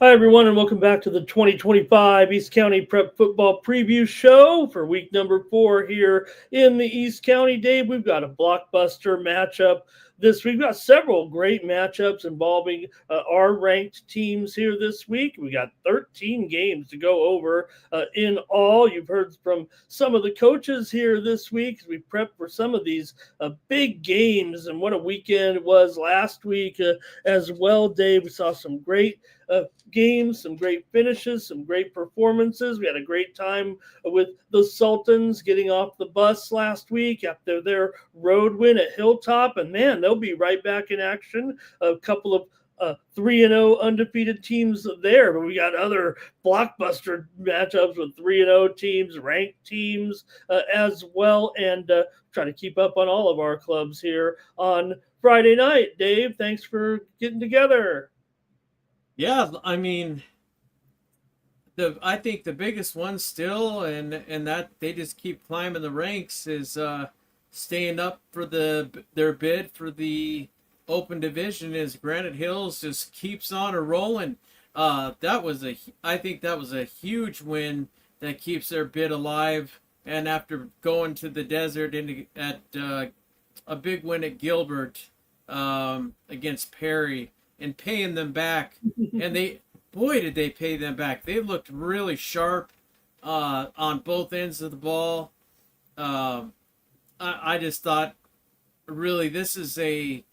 Hi, everyone, and welcome back to the 2025 East County Prep Football Preview Show for week number 4 here in the East County. Dave, we've got a blockbuster matchup this week. We've got several great matchups involving our ranked teams here this week. We got 13 games to go over in all. You've heard from some of the coaches here this week as we prep for some of these big games, and what a weekend it was last week as well, Dave. We saw some great games, some great finishes, some great performances. We had a great time with the Sultans getting off the bus last week after their road win at Hilltop. And man, they'll be right back in action. A couple of 3-0 undefeated teams there, but we got other blockbuster matchups with 3-0 teams, ranked teams as well, and try to keep up on all of our clubs here on Friday night. Dave, thanks for getting together. Yeah, I mean, I think the biggest one still, and that they just keep climbing the ranks is staying up for their bid for the Open Division. Is Granite Hills just keeps on a rolling. I think that was a huge win that keeps their bid alive. And after going to the desert at a big win at Gilbert against Perry and paying them back, and boy, did they pay them back. They looked really sharp on both ends of the ball. I just thought, really, they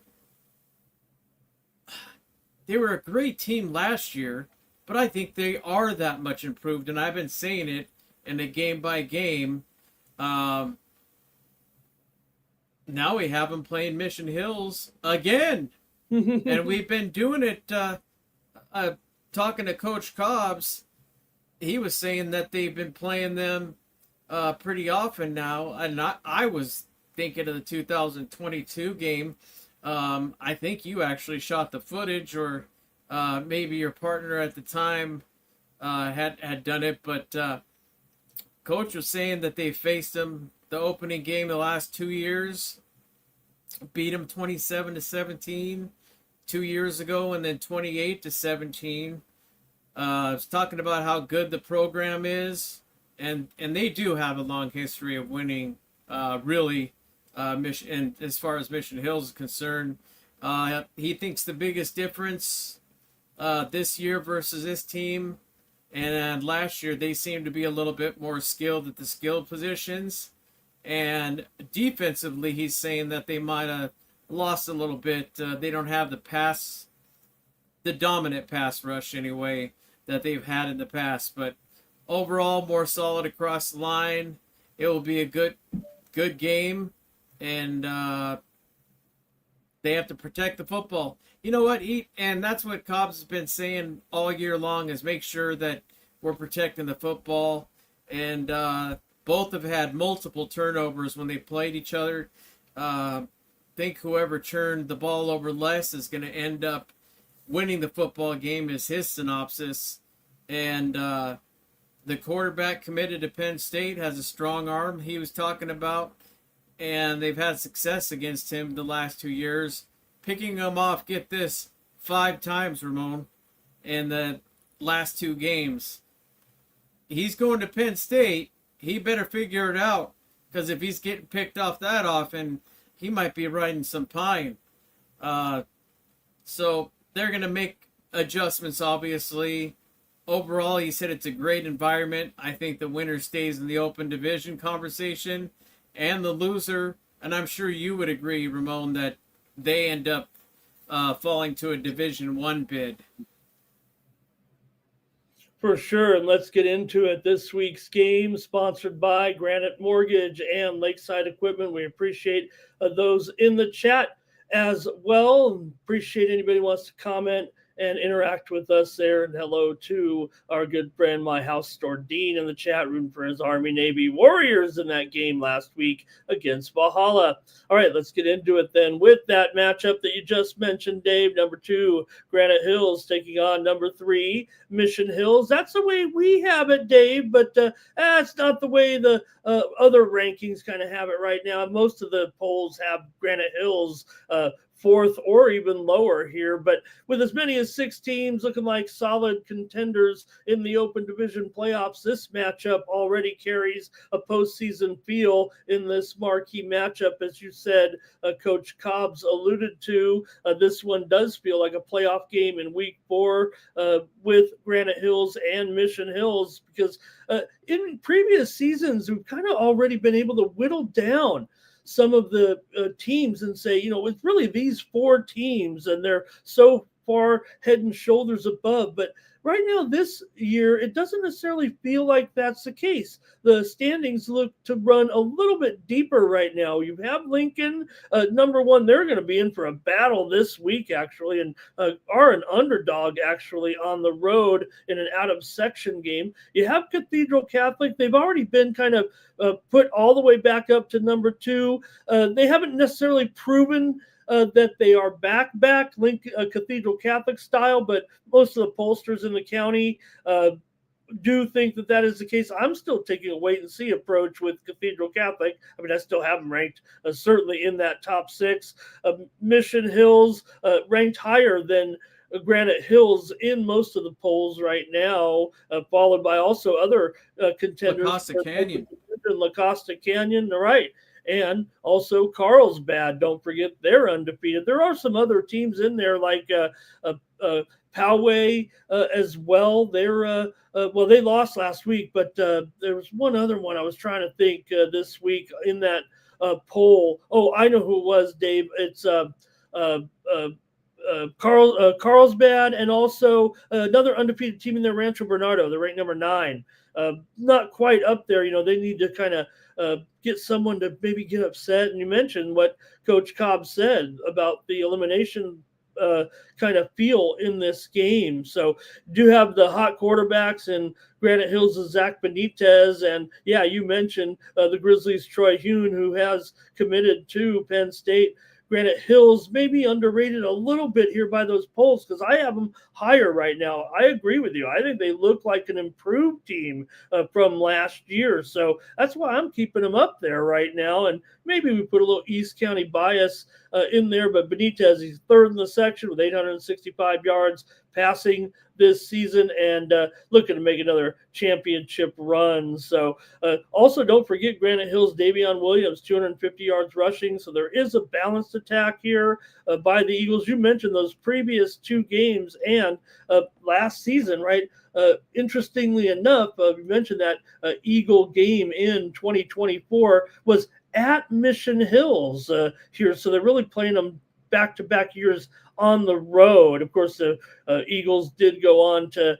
were a great team last year, but I think they are that much improved, and I've been saying it in a game by game. Now we have them playing Mission Hills again. And we've been doing it, talking to Coach Cobbs. He was saying that they've been playing them pretty often now. And I was thinking of the 2022 game. I think you actually shot the footage, or maybe your partner at the time had done it. But Coach was saying that they faced them the opening game the last 2 years, beat them 27-17 2 years ago, and then 28-17. I was talking about how good the program is, and they do have a long history of winning. Really, Mission, and as far as Mission Hills is concerned, he thinks the biggest difference this year versus this team and last year, they seemed to be a little bit more skilled at the skilled positions. And defensively, he's saying that they might have lost a little bit. They don't have the dominant pass rush anyway that they've had in the past. But overall, more solid across the line. It will be a good game, and they have to protect the football. You know what? And that's what Cobbs has been saying all year long, is make sure that we're protecting the football. And both have had multiple turnovers when they played each other. Think whoever turned the ball over less is going to end up winning the football game, is his synopsis. And the quarterback committed to Penn State has a strong arm he was talking about. And they've had success against him the last 2 years, picking him off, get this, 5 times, Ramon, in the last 2 games. He's going to Penn State. He better figure it out, because if he's getting picked off that often, he might be riding some pine. So they're going to make adjustments, obviously. Overall, he said it's a great environment. I think the winner stays in the open division conversation, and the loser, and I'm sure you would agree, Ramon, that they end up falling to a Division I bid. For sure, and let's get into it. This week's game sponsored by Granite Mortgage and Lakeside Equipment. We appreciate those in the chat as well. Appreciate anybody who wants to comment and interact with us there. And hello to our good friend, My House Store Dean, in the chat room for his Army Navy Warriors in that game last week against Valhalla. All right, let's get into it then with that matchup that you just mentioned, Dave. Number 2, Granite Hills taking on number 3, Mission Hills. That's the way we have it, Dave, but that's not the way the other rankings kind of have it right now. Most of the polls have Granite Hills fourth or even lower here. But with as many as 6 teams looking like solid contenders in the Open Division playoffs, this matchup already carries a postseason feel in this marquee matchup. As you said, Coach Cobbs alluded to, this one does feel like a playoff game in week 4 with Granite Hills and Mission Hills, because in previous seasons, we've kind of already been able to whittle down some of the teams and say, it's really these 4 teams, and they're so far head and shoulders above. But right now, this year, it doesn't necessarily feel like that's the case. The standings look to run a little bit deeper right now. You have Lincoln, number 1. They're going to be in for a battle this week, actually, and are an underdog, actually, on the road in an out-of-section game. You have Cathedral Catholic. They've already been kind of put all the way back up to number 2. They haven't necessarily proven that they are back Cathedral Catholic style, but most of the pollsters in the county do think that is the case. I'm still taking a wait and see approach with Cathedral Catholic. I mean, I still have them ranked certainly in that top 6. Mission Hills ranked higher than Granite Hills in most of the polls right now, followed by also other contenders. La Costa Canyon, right. And also Carlsbad, don't forget, they're undefeated. There are some other teams in there like Poway as well. They're they lost last week, but there was one other one I was trying to think this week in that poll. Oh, I know who it was, Dave. It's Carlsbad, and also another undefeated team in there, Rancho Bernardo. They're ranked number 9. Not quite up there. They need to kind of get someone to maybe get upset. And you mentioned what Coach Cobb said about the elimination kind of feel in this game. So do have the hot quarterbacks in Granite Hills' Zach Benitez. And yeah, you mentioned the Grizzlies' Troy Hune, who has committed to Penn State. Granite Hills may be underrated a little bit here by those polls, because I have them higher right now. I agree with you. I think they look like an improved team from last year. So that's why I'm keeping them up there right now. And maybe we put a little East County bias in there. But Benitez, he's 3rd in the section with 865 yards passing this season, and looking to make another championship run. So also don't forget Granite Hills' Davion Williams, 250 yards rushing. So there is a balanced attack here by the Eagles. You mentioned those previous 2 games and last season, right? Interestingly enough, you mentioned that Eagle game in 2024 was at Mission Hills here. So they're really playing them back-to-back years on the road. Of course, the Eagles did go on to,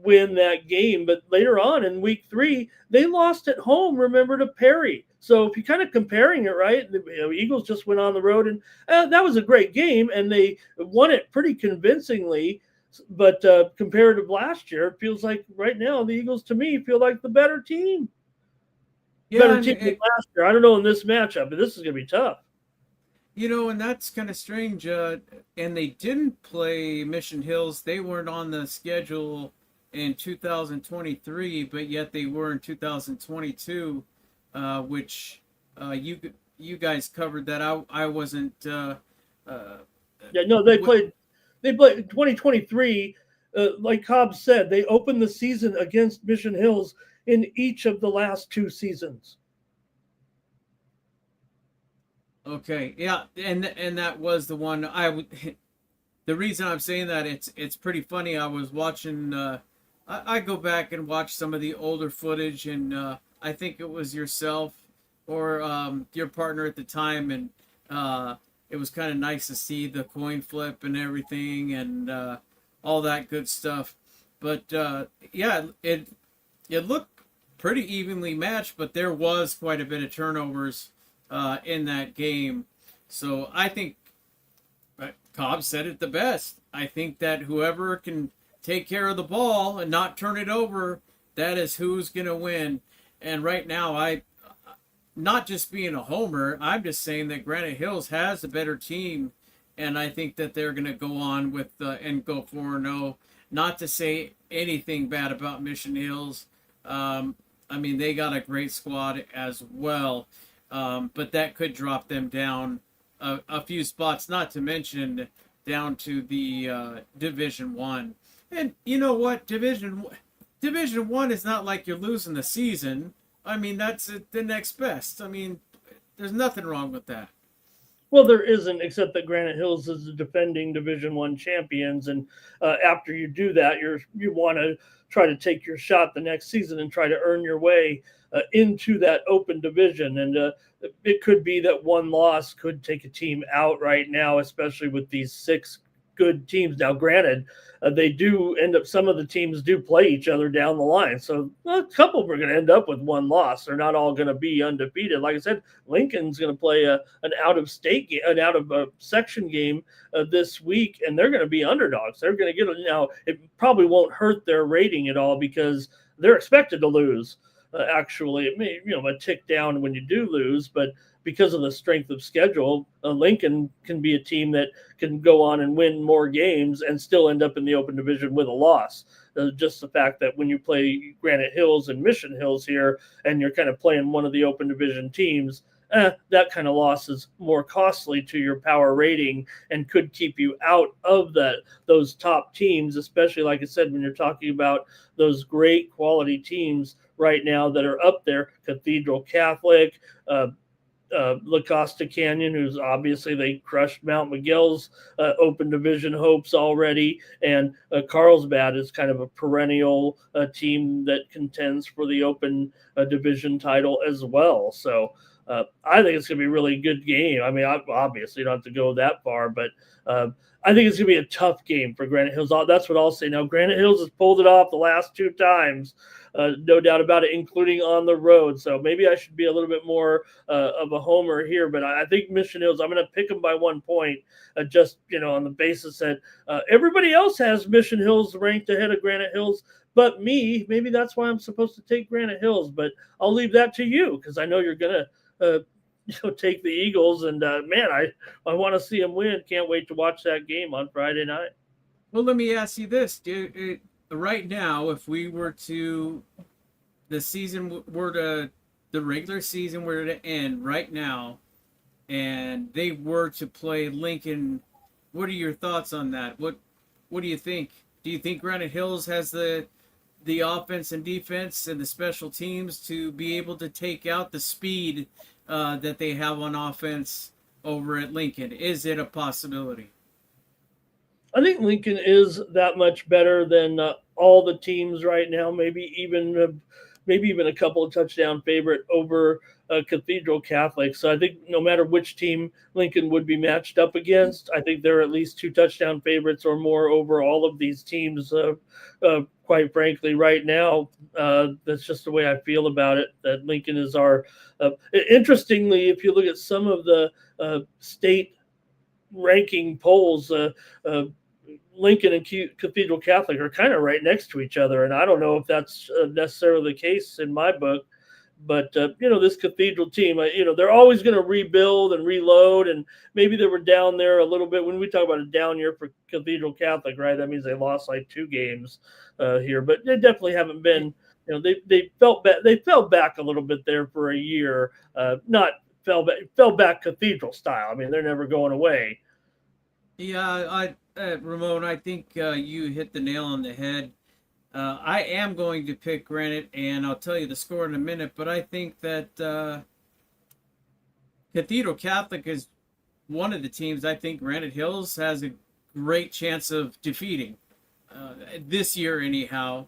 win that game. But later on in week 3, they lost at home, remember, to Perry. So if you're kind of comparing it, right, the Eagles just went on the road, and that was a great game, and they won it pretty convincingly. But compared to last year, it feels like right now the Eagles, to me, feel like the better team. Yeah, better team than last year. I don't know in this matchup, but this is going to be tough. And that's kind of strange. And they didn't play Mission Hills. They weren't on the schedule in 2023, but yet they were in 2022, which you guys covered that. I wasn't. Yeah, no, they played 2023. Like Cobb said, they opened the season against Mission Hills in each of the last 2 seasons. Okay, yeah, and that was the one I would. The reason I'm saying that, it's pretty funny. I was watching. I go back and watch some of the older footage, and I think it was yourself or your partner at the time, and it was kind of nice to see the coin flip and everything, and all that good stuff. But yeah, it looked pretty evenly matched, but there was quite a bit of turnovers in that game. So I think Cobb said it the best. I think that whoever can take care of the ball and not turn it over, that is who's going to win. And right now, I, not just being a homer, I'm just saying that Granite Hills has a better team, and I think that they're going to go on with and go 4-0. Not to say anything bad about Mission Hills. I mean, they got a great squad as well. But that could drop them down a few spots, not to mention down to the Division One. And you know what, Division One is not like you're losing the season. I mean, that's the next best. I mean, there's nothing wrong with that. Well, there isn't, except that Granite Hills is the defending Division One champions, and after you do that, you want to try to take your shot the next season and try to earn your way into that open division. And it could be that one loss could take a team out right now, especially with these six good teams. Now, granted, they do end up, some of the teams do play each other down the line. So a couple are going to end up with one loss. They're not all going to be undefeated. Like I said, Lincoln's going to play an out of state game, an out of section game this week, and they're going to be underdogs. They're going to get, now, it probably won't hurt their rating at all because they're expected to lose. Actually, it may, a tick down when you do lose, but because of the strength of schedule, Lincoln can be a team that can go on and win more games and still end up in the open division with a loss. Just the fact that when you play Granite Hills and Mission Hills here, and you're kind of playing one of the open division teams, that kind of loss is more costly to your power rating and could keep you out of those top teams, especially, like I said, when you're talking about those great quality teams right now that are up there. Cathedral Catholic, La Costa Canyon, who's obviously they crushed Mount Miguel's open division hopes already, and Carlsbad is kind of a perennial team that contends for the open division title as well. So I think it's going to be a really good game. I mean, obviously you don't have to go that far, but I think it's going to be a tough game for Granite Hills. That's what I'll say. Now, Granite Hills has pulled it off the last two times, no doubt about it, including on the road. So maybe I should be a little bit more of a homer here, but I think Mission Hills, I'm going to pick them by 1 point, just, on the basis that everybody else has Mission Hills ranked ahead of Granite Hills, but me. Maybe that's why I'm supposed to take Granite Hills, but I'll leave that to you because I know you're going to take the Eagles, and man, I want to see them win. Can't wait to watch that game on Friday night. Well, let me ask you this, dude. Right now, if we were to, the regular season were to end right now, and they were to play Lincoln, what are your thoughts on that? What do you think? Do you think Granite Hills has the offense and defense and the special teams to be able to take out the speed that they have on offense over at Lincoln? Is it a possibility? I think Lincoln is that much better than all the teams right now. Maybe even a couple of touchdown favorite over Cathedral Catholic. So I think no matter which team Lincoln would be matched up against, I think they're at least 2 touchdown favorites or more over all of these teams. Quite frankly, right now, that's just the way I feel about it. That Lincoln is our. Interestingly, if you look at some of the state ranking polls, Lincoln and Cathedral Catholic are kind of right next to each other, and I don't know if that's necessarily the case in my book. But this Cathedral team, they're always going to rebuild and reload, and maybe they were down there a little bit. When we talk about a down year for Cathedral Catholic, right? That means they lost like 2 games here, but they definitely haven't been. They fell back a little bit there for a year. Not fell back Cathedral style. I mean, they're never going away. Yeah, Ramon, I think you hit the nail on the head. I am going to pick Granite, and I'll tell you the score in a minute, but I think that Cathedral Catholic is one of the teams I think Granite Hills has a great chance of defeating this year anyhow.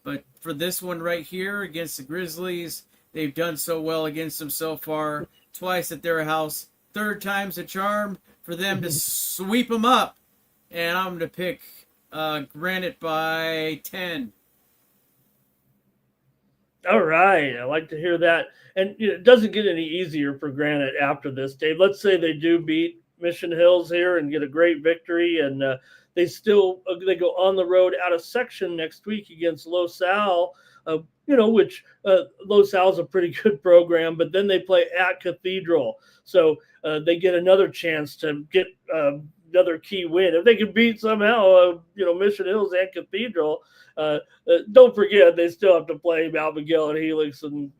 But for this one right here against the Grizzlies, they've done so well against them so far, twice at their house. 3rd time's a charm for them to sweep them up. And I'm going to pick Granite by 10. All right. I like to hear that. And it doesn't get any easier for Granite after this, Dave. Let's say they do beat Mission Hills here and get a great victory, and they go on the road out of section next week against Los Al, which Los Al's a pretty good program, but then they play at Cathedral. So they get another chance to get another key win. If they can beat somehow, Mission Hills and Cathedral, don't forget they still have to play Mount Miguel and Helix, and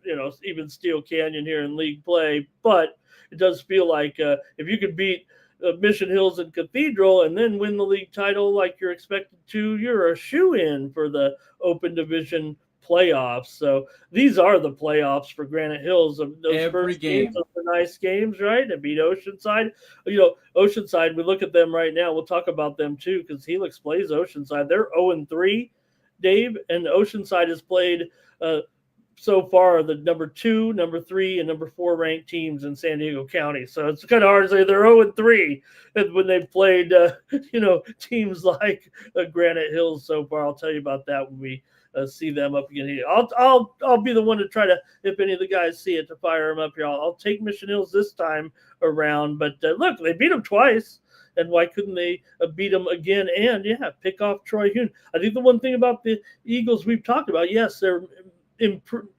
even Steel Canyon here in league play. But it does feel like if you could beat Mission Hills and Cathedral and then win the league title like you're expected to, you're a shoe-in for the Open Division playoffs. So these are the playoffs for Granite Hills. Those Every first game. games are nice games, right? To beat Oceanside. Oceanside, we look at them right now. We'll talk about them too because Helix plays Oceanside. They're 0-3, Dave, and Oceanside has played so far the number 2, number 3, and number 4 ranked teams in San Diego County. So it's kind of hard to say they're 0-3 when they've played, teams like Granite Hills so far. I'll tell you about that when we see them up again here. I'll be the one to try to, if any of the guys see it, to fire them up here. I'll take Mission Hills this time around. But look, they beat them twice. And why couldn't they beat them again? And pick off Troy Hume. I think the one thing about the Eagles we've talked about, yes, they're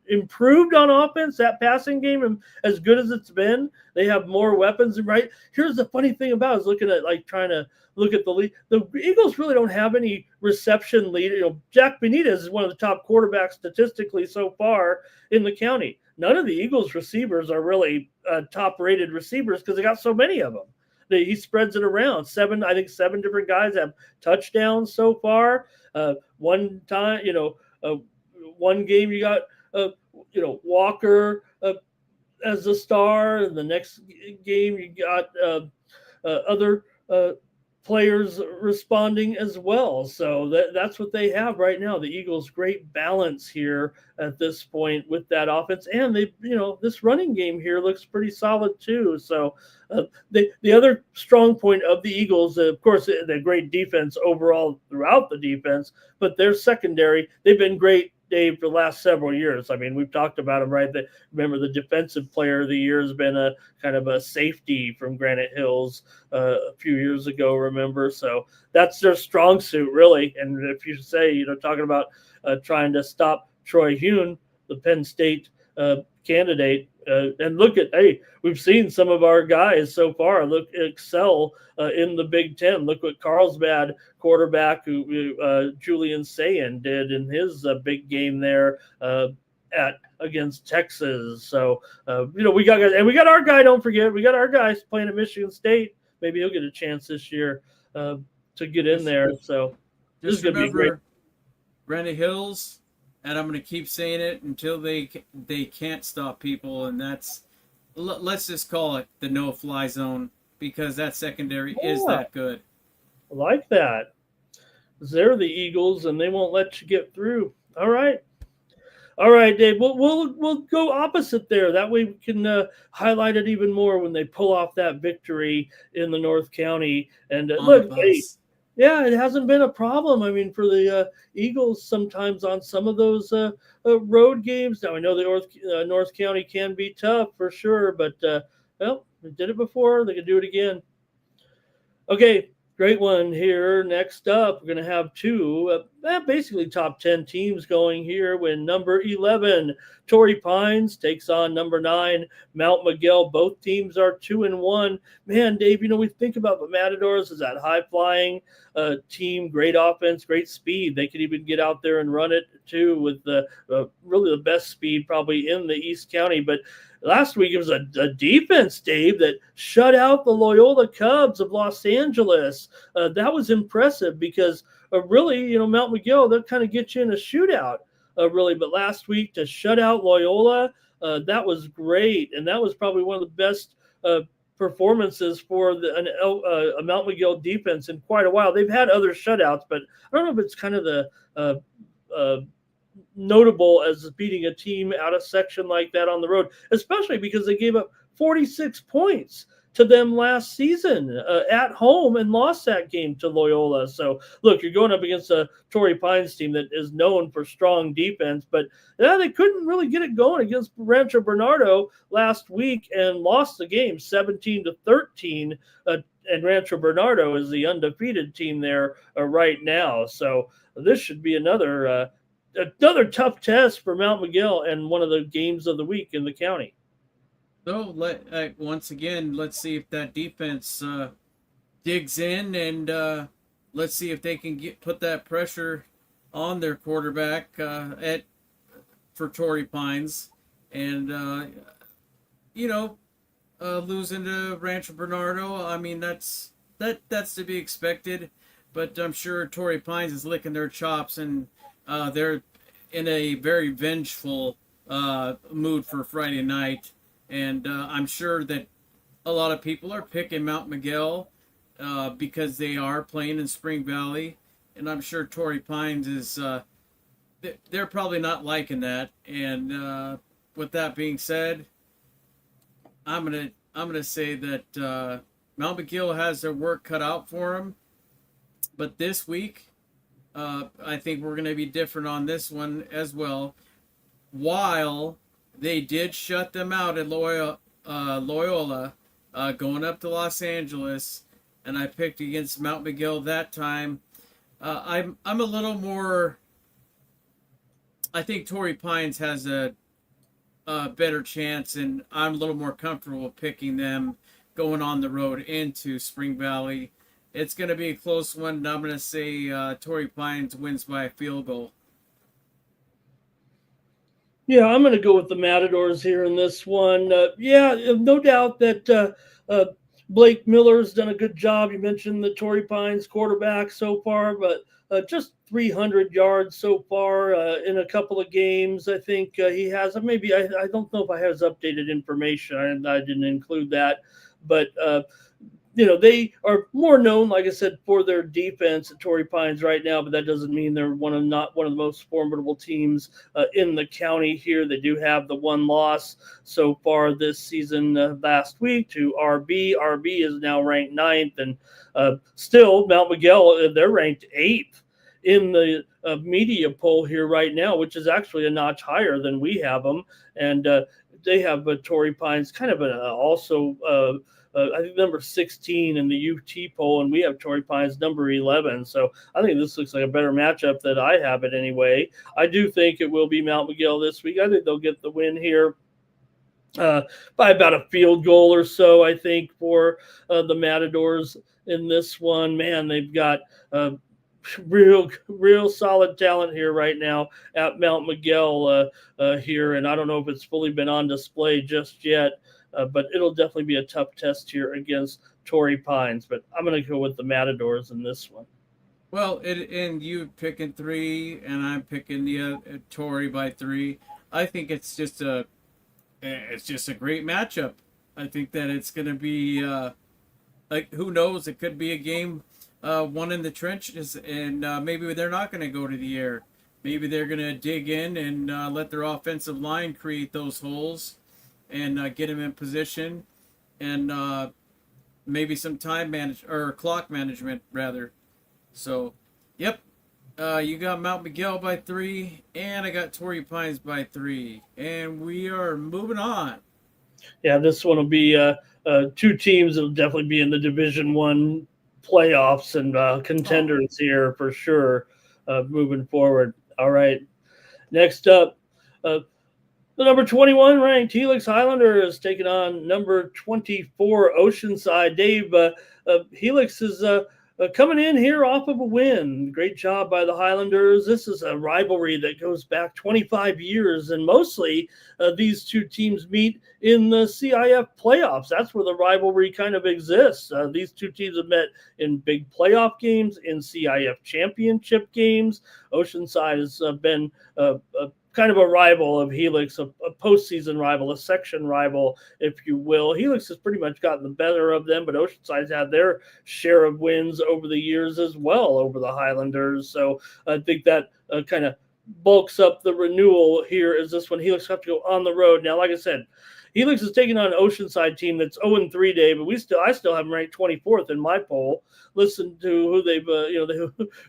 improved on offense. That passing game, as good as it's been, they have more weapons. Right here's the funny thing about it, is looking at trying to look at the lead. The Eagles really don't have any reception lead. Jack Benitez is one of the top quarterbacks statistically so far in the county. None of the Eagles receivers are really top-rated receivers because they got so many of them. He spreads it around. 7 different guys have touchdowns so far. One time, one game you got, Walker as a star, and the next game you got other players responding as well. So that's what they have right now. The Eagles' great balance here at this point with that offense, and they, this running game here looks pretty solid too. So the other strong point of the Eagles, of course, the great defense overall throughout the defense, but their secondary, they've been great, Dave, for the last several years. I mean, we've talked about them, right? Remember, the defensive player of the year has been a kind of a safety from Granite Hills a few years ago, remember? So that's their strong suit, really. And if you say, talking about trying to stop Troy Hume, the Penn State candidate, and look at, we've seen some of our guys so far excel in the Big Ten. Look what Carlsbad quarterback Julian Sayin did in his big game there against Texas. So we got guys, and we got our guy. Don't forget, we got our guys playing at Michigan State. Maybe he'll get a chance this year to get in there. So this is going to be great. Granite Hills. And I'm going to keep saying it until they can't stop people, and that's, let's just call it the no-fly zone, because that secondary is that good. I like that. They're the Eagles, and they won't let you get through. All right, Dave. We'll go opposite there. That way we can highlight it even more when they pull off that victory in the North County. And look, yeah, it hasn't been a problem. I mean, for the Eagles, sometimes on some of those road games. Now, I know the North County can be tough for sure, but they did it before. They can do it again. Okay, great one here. Next up, we're going to have two basically top 10 teams going here when number 11, Torrey Pines, takes on number 9, Mount Miguel. Both teams are 2-1. Man, Dave, we think about the Matadors as that high-flying team, great offense, great speed. They could even get out there and run it too with really the best speed probably in the East County. But last week it was a defense, Dave, that shut out the Loyola Cubs of Los Angeles. That was impressive because really, Mount Miguel, they'll kind of get you in a shootout, really. But last week to shut out Loyola, that was great. And that was probably one of the best performances for a Mount Miguel defense in quite a while. They've had other shutouts, but I don't know if it's kind of the notable as beating a team out of section like that on the road, especially because they gave up 46 points to them last season at home and lost that game to Loyola. So look, you're going up against a Torrey Pines team that is known for strong defense, but they couldn't really get it going against Rancho Bernardo last week and lost the game 17-13. And Rancho Bernardo is the undefeated team there right now. So this should be another tough test for Mount Miguel and one of the games of the week in the county. So once again, let's see if that defense digs in, and let's see if they can put that pressure on their quarterback for Torrey Pines, and losing to Rancho Bernardo. I mean, that's to be expected, but I'm sure Torrey Pines is licking their chops, and they're in a very vengeful mood for Friday night, and I'm sure that a lot of people are picking Mount Miguel because they are playing in Spring Valley, and I'm sure Torrey Pines is. They're probably not liking that, and with that being said, I'm gonna say that Mount McGill has their work cut out for them, but this week, I think we're gonna be different on this one as well. While they did shut them out at Loyola, going up to Los Angeles, and I picked against Mount McGill that time. I'm a little more. I think Torrey Pines has a better chance, and I'm a little more comfortable picking them going on the road into Spring Valley. It's going to be a close one, and I'm going to say Torrey Pines wins by a field goal. Yeah, I'm going to go with the Matadors here in this one. No doubt that Blake Miller's done a good job. You mentioned the Torrey Pines quarterback so far, but just 300 yards so far in a couple of games. I think he has. Maybe I don't know if I have his updated information. I didn't include that, but they are more known, like I said, for their defense at Torrey Pines right now, but that doesn't mean they're not one of the most formidable teams in the county here. They do have the one loss so far this season last week to RB. RB is now ranked 9th, and still Mount Miguel, they're ranked 8th in the media poll here right now, which is actually a notch higher than we have them. And they have Torrey Pines kind of also I think number 16 in the UT poll, and we have Torrey Pines number 11. So I think this looks like a better matchup that I have it anyway. I do think it will be Mount McGill this week. I think they'll get the win here by about a field goal or so, I think, for the Matadors in this one. Man, they've got real solid talent here right now at Mount Miguel here, and I don't know if it's fully been on display just yet. But it'll definitely be a tough test here against Torrey Pines. But I'm going to go with the Matadors in this one. Well, and you picking 3, and I'm picking the Torrey by 3. I think it's just a great matchup. I think that it's going to be who knows? It could be a game won in the trenches, and maybe they're not going to go to the air. Maybe they're going to dig in and let their offensive line create those holes and get him in position, and maybe some clock management rather. So, yep, you got Mount Miguel by 3, and I got Torrey Pines by 3, and we are moving on. Yeah, this one will be two teams that will definitely be in the Division I playoffs and contenders here for sure moving forward. All right, next up. The number 21 ranked Helix Highlanders taking on number 24 Oceanside. Dave, Helix is coming in here off of a win. Great job by the Highlanders. This is a rivalry that goes back 25 years, and mostly these two teams meet in the CIF playoffs. That's where the rivalry kind of exists. These two teams have met in big playoff games, in CIF championship games. Oceanside has been kind of a rival of Helix, a postseason rival, a section rival, if you will. Helix has pretty much gotten the better of them, but Oceanside's had their share of wins over the years as well over the Highlanders. So I think that kind of bulks up the renewal here as this one. Helix have to go on the road. Now, like I said, Helix is taking on an Oceanside team that's 0-3, Dave, but I still have them ranked 24th in my poll. Listen to who they've,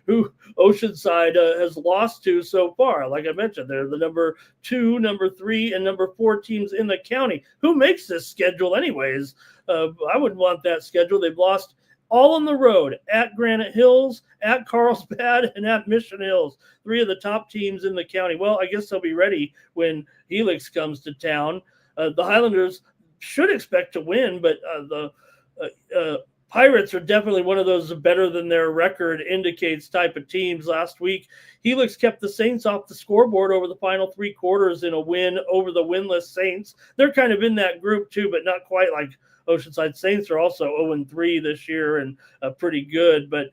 who Oceanside has lost to so far. Like I mentioned, they're the number 2, number 3, and number 4 teams in the county. Who makes this schedule, anyways? I wouldn't want that schedule. They've lost all on the road at Granite Hills, at Carlsbad, and at Mission Hills. 3 of the top teams in the county. Well, I guess they'll be ready when Helix comes to town. The Highlanders should expect to win, but the Pirates are definitely one of those better than their record indicates type of teams. Last week, Helix kept the Saints off the scoreboard over the final 3 quarters in a win over the winless Saints. They're kind of in that group too, but not quite like Oceanside. Saints are also 0-3 this year and pretty good. But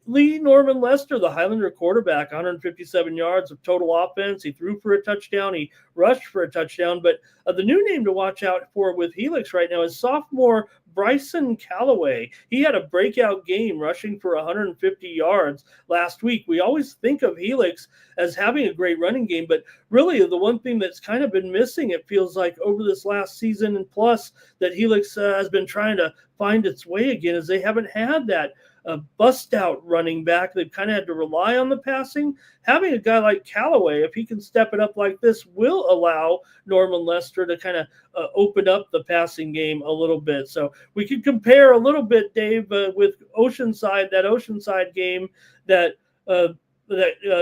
Lee Norman Lester, the Highlander quarterback, 157 yards of total offense. He threw for a touchdown. He rushed for a touchdown. But the new name to watch out for with Helix right now is sophomore Bryson Callaway. He had a breakout game rushing for 150 yards last week. We always think of Helix as having a great running game, but really the one thing that's kind of been missing, it feels like, over this last season and plus that Helix has been trying to find its way again is they haven't had that bust out running back. They've kind of had to rely on the passing. Having a guy like Callaway, if he can step it up like this, will allow Norman Lester to kind of open up the passing game a little bit. So we could compare a little bit, Dave, with Oceanside, that Oceanside game that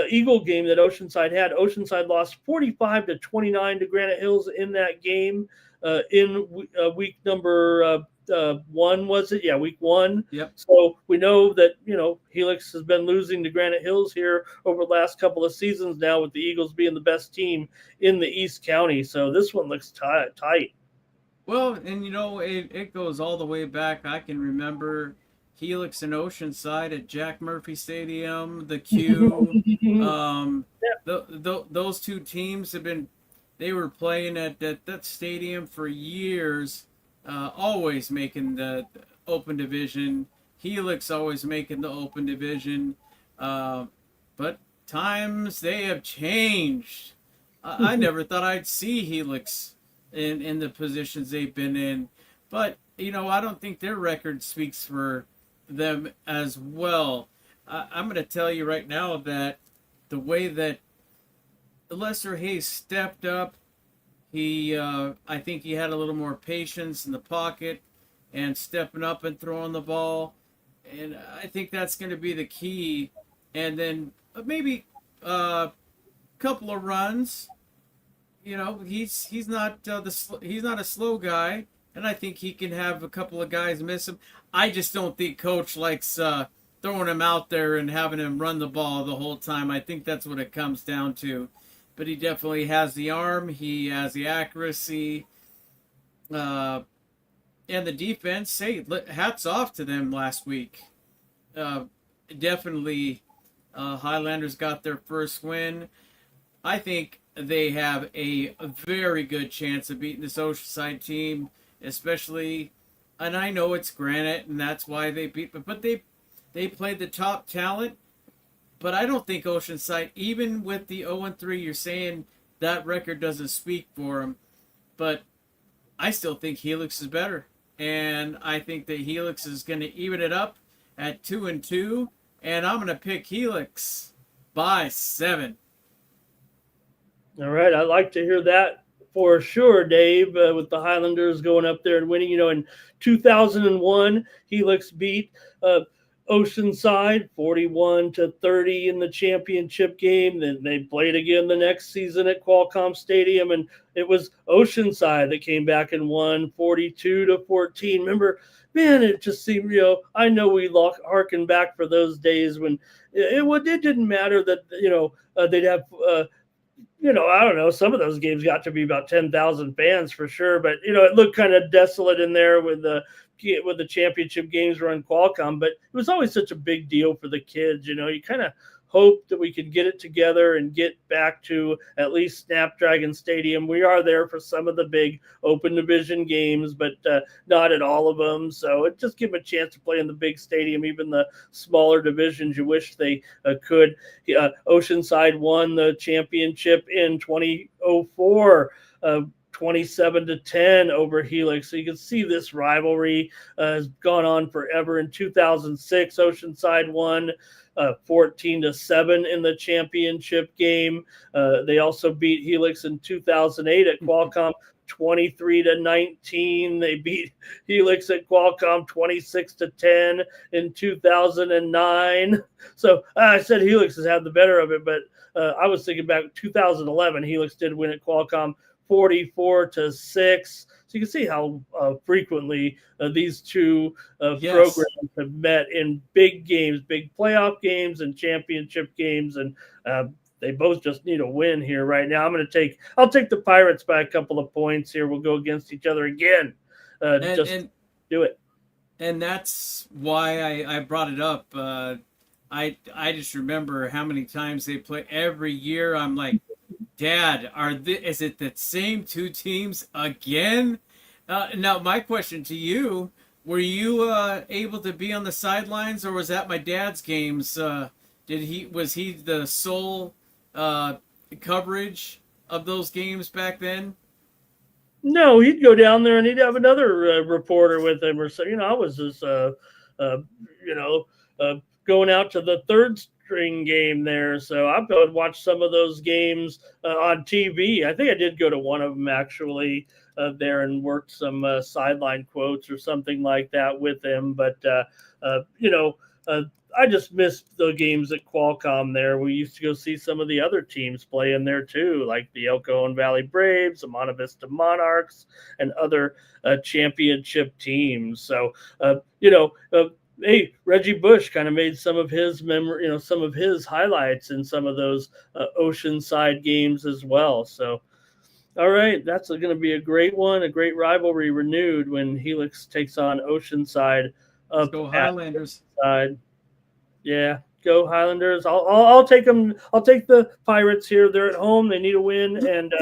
Eagle game that Oceanside had. Oceanside lost 45-29 to Granite Hills in that game in week number 1, was it? Yeah, week 1. Yep. So we know that, Helix has been losing to Granite Hills here over the last couple of seasons now, with the Eagles being the best team in the East County. So this one looks tight. Well, and it goes all the way back. I can remember Helix and Oceanside at Jack Murphy Stadium, the Q. Those two teams they were playing at that stadium for years, always making the open division. Helix always making the open division. But times they have changed. I never thought I'd see Helix in the positions they've been in. But, I don't think their record speaks for them as well. I'm going to tell you right now that the way that Lester Hayes stepped up, I think he had a little more patience in the pocket and stepping up and throwing the ball. And I think that's going to be the key. And then maybe a couple of runs. He's not he's not a slow guy, and I think he can have a couple of guys miss him. I just don't think Coach likes throwing him out there and having him run the ball the whole time. I think that's what it comes down to. But he definitely has the arm. He has the accuracy. And the defense, hey, hats off to them last week. Definitely, Highlanders got their first win. I think they have a very good chance of beating this Oceanside team, especially, and I know it's Granite, and that's why they beat, but they played the top talent. But I don't think Oceanside, even with the 0-3, you're saying that record doesn't speak for them. But I still think Helix is better. And I think that Helix is going to even it up at 2-2. And I'm going to pick Helix by 7. All right. I'd like to hear that for sure, Dave, with the Highlanders going up there and winning. In 2001, Helix beat Oceanside 41-30 in the championship game. Then they played again the next season at Qualcomm Stadium, and it was Oceanside that came back and won 42-14. Remember, man, it just seemed, I know we harken back for those days when it didn't matter that, they'd have, I don't know, some of those games got to be about 10,000 fans for sure, but, it looked kind of desolate in there with the championship games were on Qualcomm, but it was always such a big deal for the kids. You kind of hope that we could get it together and get back to at least Snapdragon Stadium. We are there for some of the big open division games, but not at all of them. So it just give them a chance to play in the big stadium, even the smaller divisions. You wish they could. Oceanside won the championship in 2004. 27-10 over Helix. So you can see this rivalry has gone on forever. In 2006, Oceanside won 14-7 in the championship game. They also beat Helix in 2008 at Qualcomm 23-19. They beat Helix at Qualcomm 26-10 in 2009. So I said Helix has had the better of it, but I was thinking back 2011. Helix did win at Qualcomm 44-6. So you can see how frequently these two Yes. programs have met in big games, big playoff games, and championship games, and they both just need a win here right now. I'll take the Pirates by a couple of points here. We'll go against each other again. And Just and do it. and that's why I brought it up. I just remember how many times they play every year. I'm like, Dad, is it the same two teams again? Now, my question to you: were you able to be on the sidelines, or was that my dad's games? Was he the sole coverage of those games back then? No, he'd go down there and he'd have another reporter with him, or so. I was just, uh, you know, going out to the third string game there, so I would watch some of those games on TV. I think I did go to one of them actually there and worked some sideline quotes or something like that with him. But uh, you know. Uh, I just missed the games at Qualcomm there. We used to go see some of the other teams play in there too, like the El Cajon Valley Braves, the Monte Vista Monarchs, and other championship teams. So, hey, Reggie Bush kind of made some of his some of his highlights in some of those Oceanside games as well. So, all right, that's going to be a great one, a great rivalry renewed when Helix takes on Oceanside Let's up go at Highlanders. side. Yeah, go Highlanders. I'll take them. I'll take the Pirates here. They're at home. They need a win, and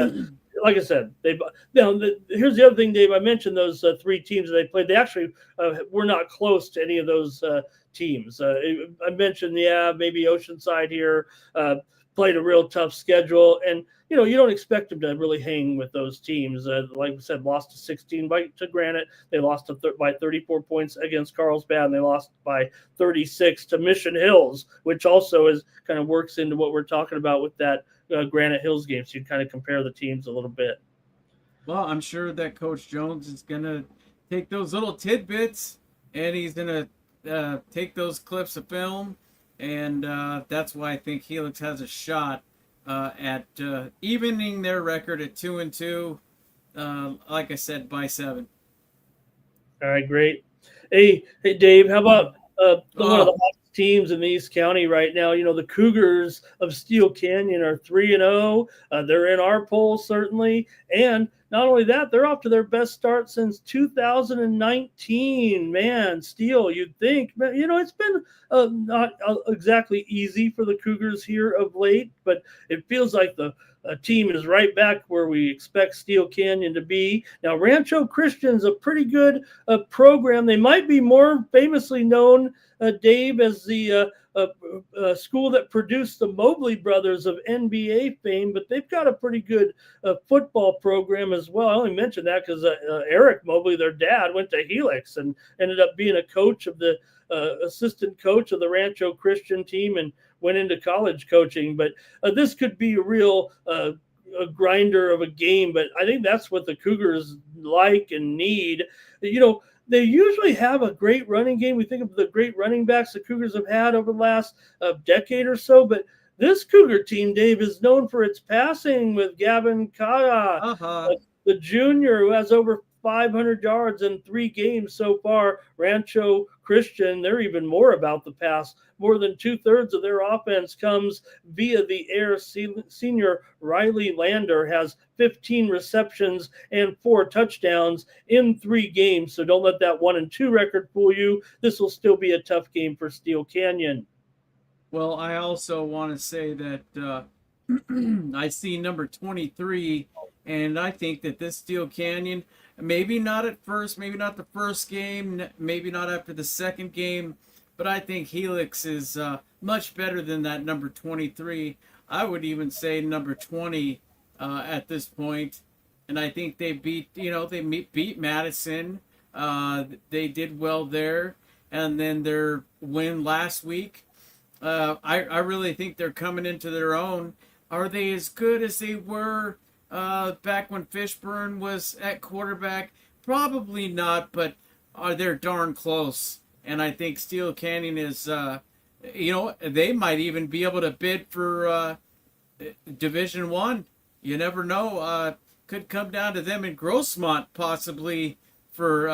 like I said, here's the other thing, Dave. I mentioned those three teams that they played. They actually were not close to any of those teams. I mentioned, yeah, maybe Oceanside here played a real tough schedule, and you don't expect them to really hang with those teams. Like I said, lost to 16 to Granite. They lost by 34 points against Carlsbad, and they lost by 36 to Mission Hills, which also is kind of works into what we're talking about with that Granite Hills game. So you kind of compare the teams a little bit. Well, I'm sure that Coach Jones is gonna take those little tidbits and he's gonna take those clips of film, and that's why I think Helix has a shot at evening their record at 2-2. Like I said, by 7. All right, great. Hey, Dave, how about one of the Oh, hottest teams in the East County right now? The Cougars of Steel Canyon are 3-0. They're in our poll certainly, and not only that, they're off to their best start since 2019. Man, Steel, you'd think, it's been not exactly easy for the Cougars here of late, but it feels like the team is right back where we expect Steel Canyon to be. Now, Rancho Christian's a pretty good program. They might be more famously known, Dave, as the school that produced the Mobley brothers of NBA fame, but they've got a pretty good football program as well. I only mentioned that because Eric Mobley, their dad, went to Helix and ended up being a coach of the assistant coach of the Rancho Christian team and went into college coaching. But this could be a real a grinder of a game, but I think that's what the Cougars like and need. They usually have a great running game. We think of the great running backs the Cougars have had over the last decade or so, but this Cougar team, Dave, is known for its passing with Gavin Kaga, uh-huh. the junior who has over 500 yards in 3 games so far. Rancho Christian, they're even more about the pass. More than 2/3 of their offense comes via the air. Senior Riley Lander has 15 receptions and 4 touchdowns in 3 games. So don't let that 1-2 record fool you. This will still be a tough game for Steel Canyon. Well, I also want to say that I see number 23, and I think that this Steel Canyon, maybe not at first, maybe not the first game, maybe not after the second game, but I think Helix is much better than that number 23. I would even say number 20 at this point, and I think they beat Madison. They did well there, and then their win last week. I really think they're coming into their own. Are they as good as they were back when Fishburne was at quarterback? Probably not, but they're darn close. And I think Steel Canyon is, they might even be able to bid for Division 1. You never know. could come down to them in Grossmont possibly for.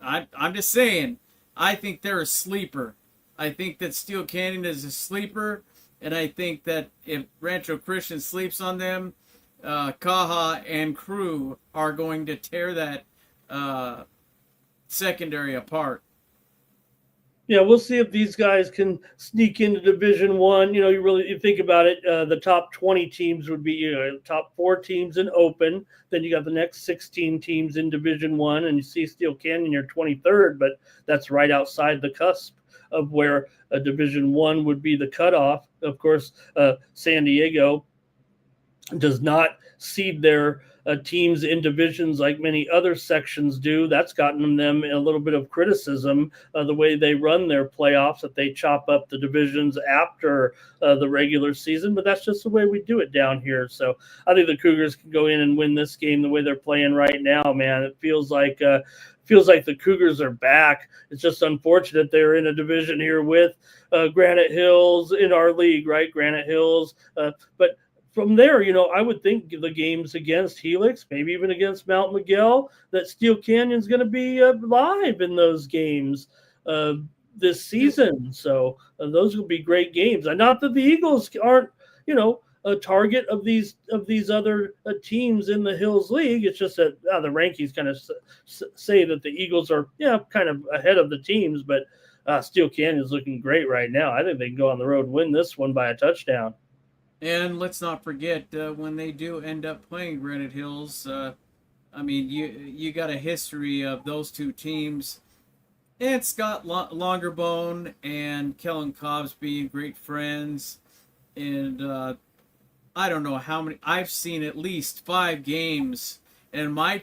I'm just saying. I think they're a sleeper. I think that Steel Canyon is a sleeper, and I think that if Rancho Christian sleeps on them, Kaha and crew are going to tear that secondary apart. Yeah, we'll see if these guys can sneak into Division One. You think about it. The top 20 teams would be top 4 teams in Open. Then you got the next 16 teams in Division One, and you see Steel Canyon, you're 23rd, but that's right outside the cusp of where a Division One would be the cutoff. Of course, San Diego does not seed their teams in divisions like many other sections do. That's gotten them a little bit of criticism, the way they run their playoffs, that they chop up the divisions after the regular season. But that's just the way we do it down here. So I think the Cougars can go in and win this game the way they're playing right now, man. It feels like the Cougars are back. It's just unfortunate they're in a division here with Granite Hills in our league, right? Granite Hills. But from there, I would think the games against Helix, maybe even against Mount Miguel, that Steel Canyon's going to be live in those games this season. So those will be great games. And not that the Eagles aren't, a target of these other teams in the Hills League. It's just that the rankings kind of say that the Eagles are, kind of ahead of the teams. But Steel Canyon's looking great right now. I think they can go on the road and win this one by a touchdown. And let's not forget when they do end up playing Granite Hills. You got a history of those two teams, and Scott Longerbone and Kellen Cobbs being great friends. And I don't know how many. I've seen at least 5 games in my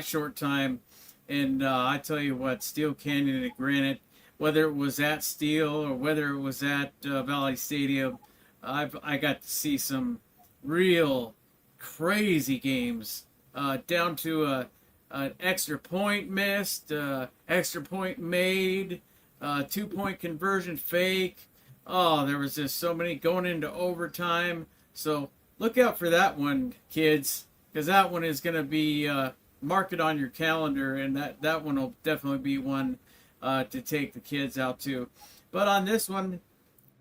short time. And I tell you what, Steel Canyon and Granite, whether it was at Steel or whether it was at Valley Stadium, I got to see some real crazy games, down to an extra point missed, extra point made, 2-point conversion fake. Oh, there was just so many going into overtime. So look out for that one, kids, because that one is going to be mark it on your calendar, and that one will definitely be one to take the kids out to. But on this one,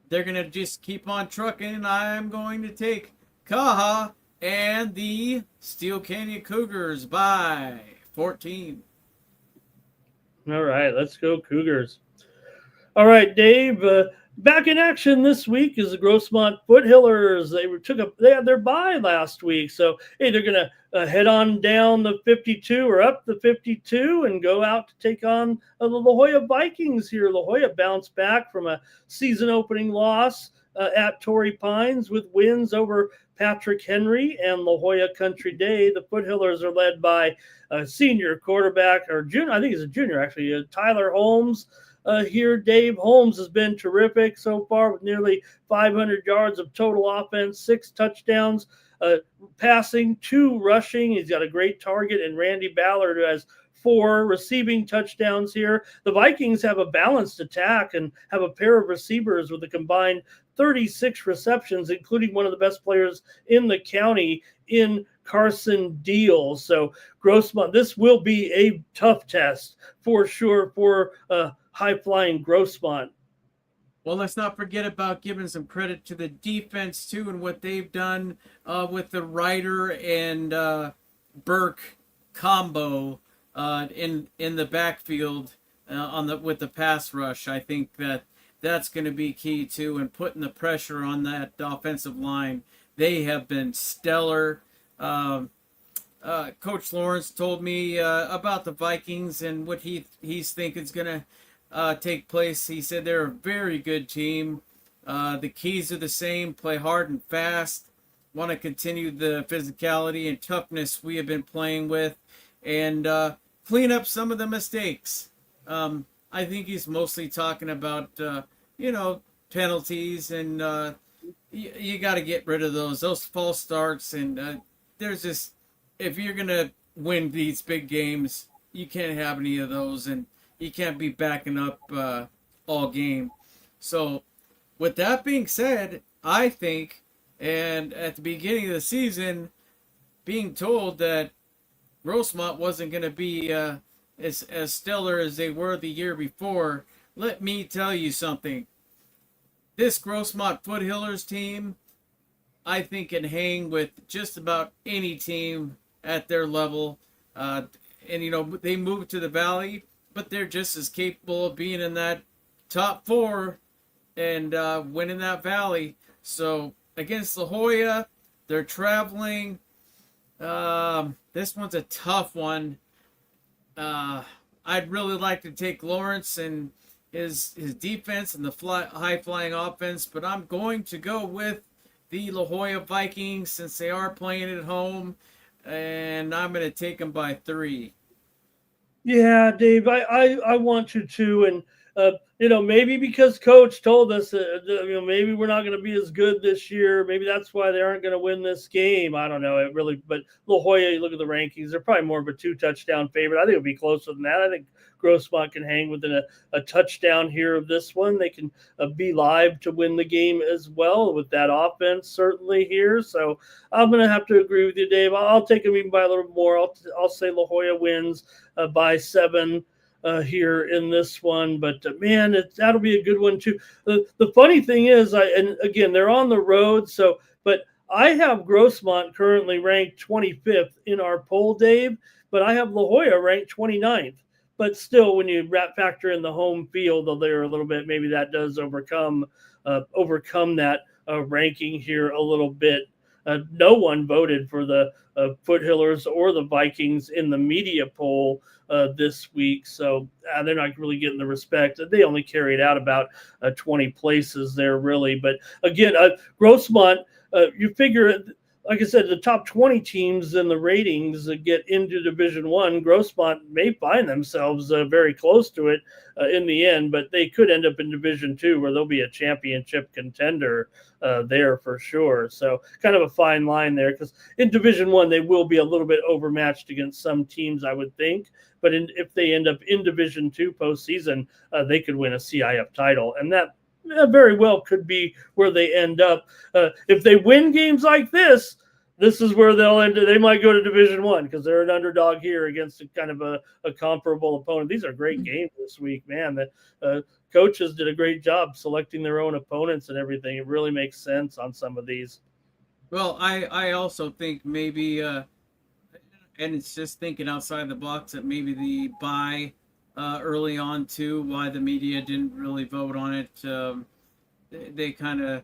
they're going to just keep on trucking. I'm going to take Kaha and the Steel Canyon Cougars by 14. All right, let's go Cougars. All right, Dave, back in action this week is the Grossmont Foothillers. They had their bye last week, so hey, they're going to head on down the 52 or up the 52 and go out to take on the La Jolla Vikings here. La Jolla bounced back from a season opening loss at Torrey Pines with wins over Patrick Henry and La Jolla Country Day. The Foothillers are led by a senior quarterback, or junior, I think he's a junior actually, Tyler Holmes. Here, Dave Holmes has been terrific so far with nearly 500 yards of total offense, 6 touchdowns, passing, 2 rushing. He's got a great target, and Randy Ballard, who has 4 receiving touchdowns here. The Vikings have a balanced attack and have a pair of receivers with a combined 36 receptions, including one of the best players in the county in Carson Deal. So Grossmont, this will be a tough test for sure for high-flying Grossmont. Well, let's not forget about giving some credit to the defense too, and what they've done with the Ryder and Burke combo in the backfield with the pass rush. I think that's going to be key too, and putting the pressure on that offensive line. They have been stellar. Coach Lawrence told me about the Vikings and what he's thinking is going to take place. He said they're a very good team. The keys are the same: play hard and fast. Want to continue the physicality and toughness we have been playing with, and clean up some of the mistakes. I think he's mostly talking about penalties, and you got to get rid of those false starts. And there's just, if you're gonna win these big games, you can't have any of those, and you can't be backing up all game. So with that being said, I think, and at the beginning of the season, being told that Grossmont wasn't going to be as stellar as they were the year before. Let me tell you something. This Grossmont Foothillers team, I think, can hang with just about any team at their level. And, you know, they moved to the Valley, but they're just as capable of being in that top four and winning that Valley. So against La Jolla, they're traveling. This one's a tough one. I'd really like to take Lawrence and his defense and the high flying offense, but I'm going to go with the La Jolla Vikings since they are playing at home, and I'm going to take them by 3. Yeah, Dave, I want you to, and maybe because Coach told us maybe we're not going to be as good this year. Maybe that's why they aren't going to win this game. I don't know. It really, but La Jolla, you look at the rankings, they're probably more of a 2-touchdown favorite. I think it'll be closer than that. I think Grossmont can hang within a touchdown here of this one. They can be live to win the game as well with that offense certainly here. So I'm going to have to agree with you, Dave. I'll take them even by a little more. I'll say La Jolla wins by 7 here in this one. But man, that'll be a good one too. The funny thing is, and again, they're on the road. So, but I have Grossmont currently ranked 25th in our poll, Dave, but I have La Jolla ranked 29th. But still, when you factor in the home field there a little bit, maybe that does overcome that ranking here a little bit. No one voted for the Foothillers or the Vikings in the media poll this week, so they're not really getting the respect. They only carried out about 20 places there, really. But again, Grossmont, you figure, like I said, the top 20 teams in the ratings that get into Division One, Grossmont may find themselves very close to it in the end, but they could end up in Division Two where they'll be a championship contender there for sure. So kind of a fine line there, because in Division One they will be a little bit overmatched against some teams, I would think. But if they end up in Division Two postseason, they could win a CIF title, and that very well could be where they end up. If they win games like this is where they'll end. They might go to Division One because they're an underdog here against a kind of a comparable opponent. These are great games this week, man. The coaches did a great job selecting their own opponents and everything. It really makes sense on some of these. Well, I also think maybe, and it's just thinking outside the box, that maybe the bye early on too, why the media didn't really vote on it. They kind of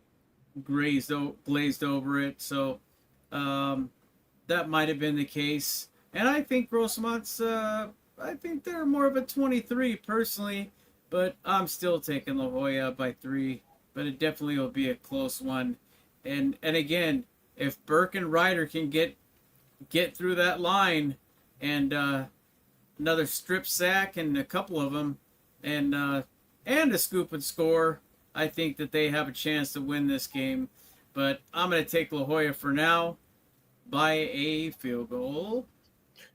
glazed over it. So that might have been the case. And I think Grossmont's, I think they're more of a 23 personally, but I'm still taking La Jolla by 3. But it definitely will be a close one. And again, if Burke and Ryder can get through that line and another strip sack and a couple of them and a scoop and score, I think that they have a chance to win this game. But I'm going to take La Jolla for now by a field goal.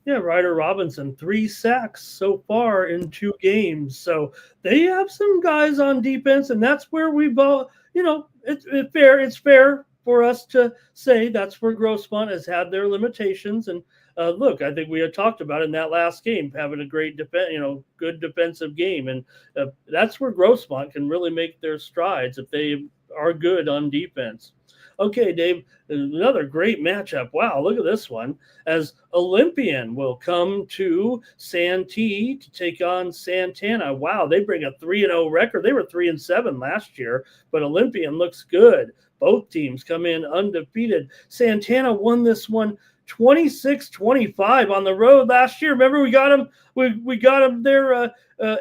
Yeah, Ryder Robinson, 3 sacks so far in 2 games. So they have some guys on defense, and that's where we've it's fair for us to say that's where Grossmont has had their limitations. And look, I think we had talked about in that last game having a great good defensive game, and that's where Grossmont can really make their strides if they are good on defense. Okay, Dave, another great matchup. Wow, look at this one. As Olympian will come to Santee to take on Santana. Wow, they bring a 3-0 record. They were 3-7 last year, but Olympian looks good. Both teams come in undefeated. Santana won this one 26-25 on the road last year. Remember, we got them. We got them there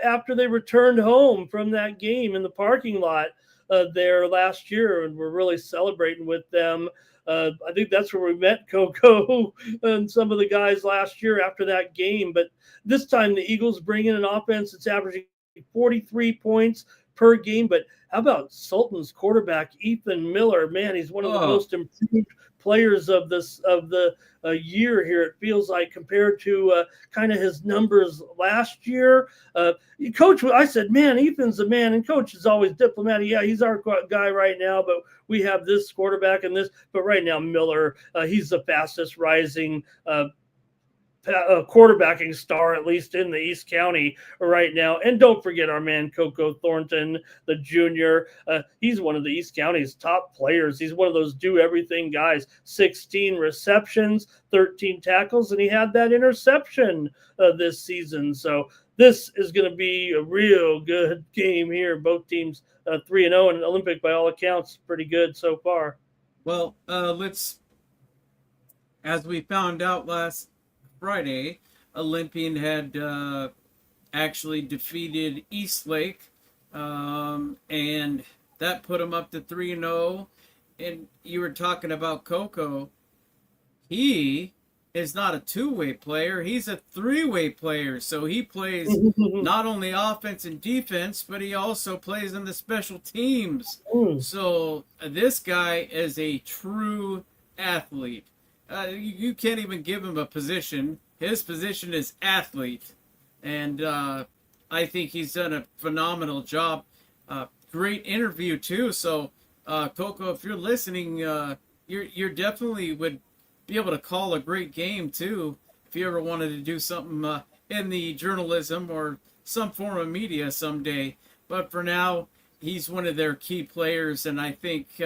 after they returned home from that game in the parking lot there last year, and we're really celebrating with them. I think that's where we met Coco and some of the guys last year after that game. But this time the Eagles bring in an offense that's averaging 43 points per game. But how about Sultan's quarterback, Ethan Miller? Man, he's one of the most improved players of the year here. It feels like compared to kind of his numbers last year. Coach, I said, man, Ethan's the man, and Coach is always diplomatic. Yeah, he's our guy right now, but we have this quarterback and this. But right now, Miller, he's the fastest rising quarterbacking star, at least in the East County right now. And don't forget our man, Coco Thornton, the junior. He's one of the East County's top players. He's one of those do-everything guys. 16 receptions, 13 tackles, and he had that interception this season. So this is going to be a real good game here. Both teams 3-0, and Olympic, by all accounts, pretty good so far. Well, as we found out last Friday, Olympian had actually defeated Eastlake, and that put him up to 3-0. And you were talking about Coco. He is not a two-way player. He's a three-way player. So he plays not only offense and defense, but he also plays in the special teams. So this guy is a true athlete. You can't even give him a position. His position is athlete. And I think he's done a phenomenal job. Great interview, too. So, Coco, if you're listening, you're definitely would be able to call a great game, too, if you ever wanted to do something in the journalism or some form of media someday. But for now, he's one of their key players. And I think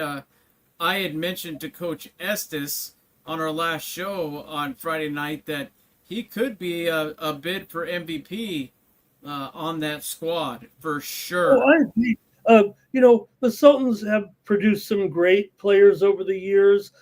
I had mentioned to Coach Estes on our last show on Friday night that he could be a bid for MVP on that squad for sure. Oh, I agree. The Sultans have produced some great players over the years.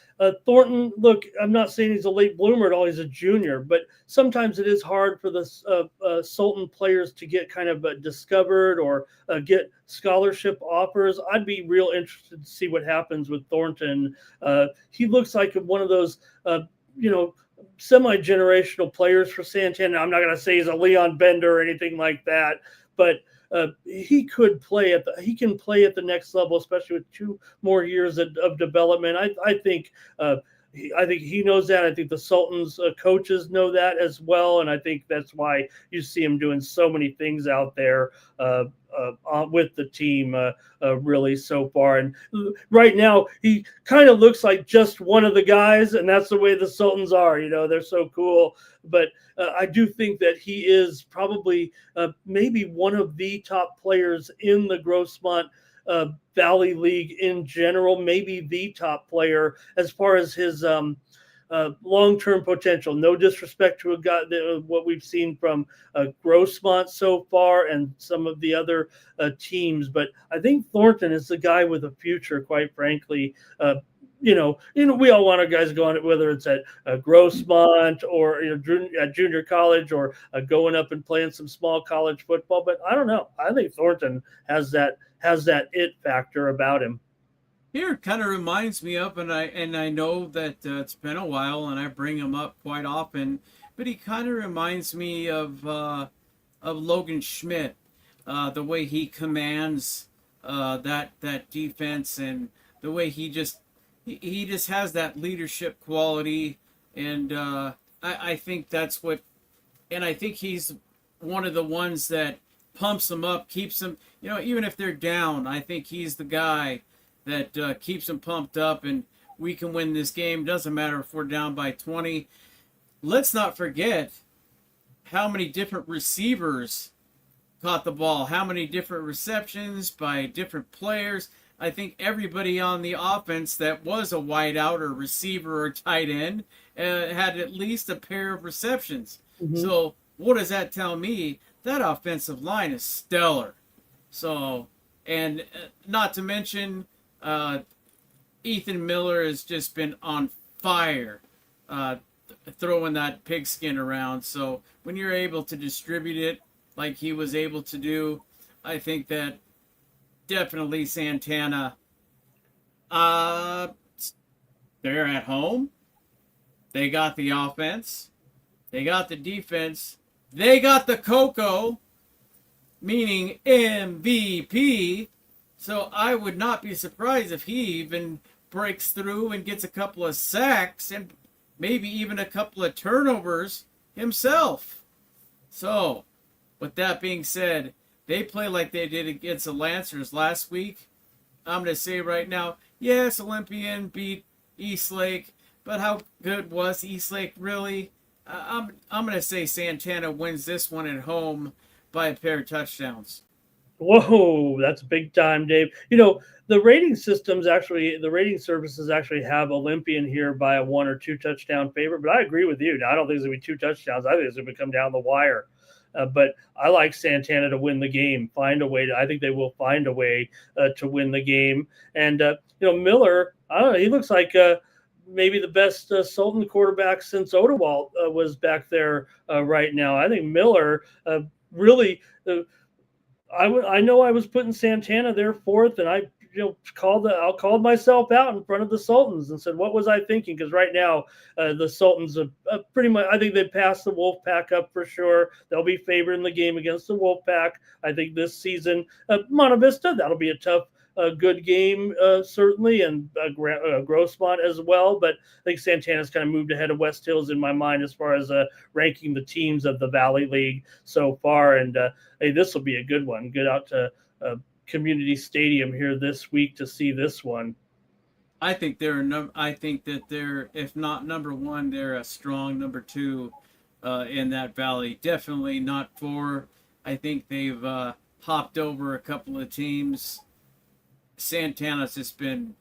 Thornton, look, I'm not saying he's a late bloomer at all. He's a junior, but sometimes it is hard for the Sultan players to get kind of discovered or get scholarship offers. I'd be real interested to see what happens with Thornton. He looks like one of those, semi-generational players for Santana. I'm not going to say he's a Leon Bender or anything like that, but he can play at the next level, especially with 2 more years of development. I think he knows that. I think the Sultans coaches know that as well, and I think that's why you see him doing so many things out there with the team really so far. And right now, he kind of looks like just one of the guys, and that's the way the Sultans are. They're so cool. But I do think that he is probably maybe one of the top players in the Grossmont Valley League in general, maybe the top player as far as his long-term potential. No disrespect to a guy what we've seen from Grossmont so far and some of the other teams, but I think Thornton is the guy with a future, quite frankly. We all want our guys going, whether it's at Grossmont or at junior college or going up and playing some small college football. But I don't know. I think Thornton has that it factor about him. Here it kind of reminds me of, and I know that it's been a while, and I bring him up quite often, but he kind of reminds me of Logan Schmidt, the way he commands that defense, and the way he just has that leadership quality, and I think that's what, and I think he's one of the ones that pumps them up, keeps them, even if they're down. I think he's the guy that keeps them pumped up, and we can win this game. Doesn't matter if we're down by 20. Let's not forget how many different receivers caught the ball, how many different receptions by different players. I think everybody on the offense that was a wideout or receiver or tight end had at least a pair of receptions. Mm-hmm. So what does that tell me? That offensive line is stellar. So, and not to mention, Ethan Miller has just been on fire, throwing that pigskin around. So when you're able to distribute it like he was able to do, I think that definitely Santana, they're at home. They got the offense. They got the defense. They got the Coco. meaning MVP. So I would not be surprised if he even breaks through and gets a couple of sacks and maybe even a couple of turnovers himself. So, with that being said, they play like they did against the Lancers last week. I'm going to say right now, yes, Olympian beat Eastlake, but how good was Eastlake really? I'm going to say Santana wins this one at home by a pair of touchdowns. Whoa, that's big time, Dave. You know, the rating systems actually, the rating services actually have Olympian here by a 1 or 2 touchdown favorite. But I agree with you. Now, I don't think it's going to be 2 touchdowns. I think it's going to come down the wire. But I like Santana to win the game. Find a way to. I think they will find a way to win the game. And Miller, I don't know. He looks like maybe the best Sultan quarterback since Odewalt was back there right now. I think Miller really. I know I was putting Santana there fourth, and I called myself out in front of the Sultans and said, what was I thinking? Because right now the Sultans are pretty much, I think they passed the Wolfpack up for sure. They'll be favored in the game against the Wolfpack. I think this season, Monte Vista, that'll be a tough good game, certainly, and Grossmont as well. But I think Santana's kind of moved ahead of West Hills in my mind as far as ranking the teams of the Valley League so far. And hey, this will be a good one. Get out to Community Stadium here this week to see this one. I think I think that they're, if not number one, they're a strong number two in that valley. Definitely not four. I think they've hopped over a couple of teams. Santana's just been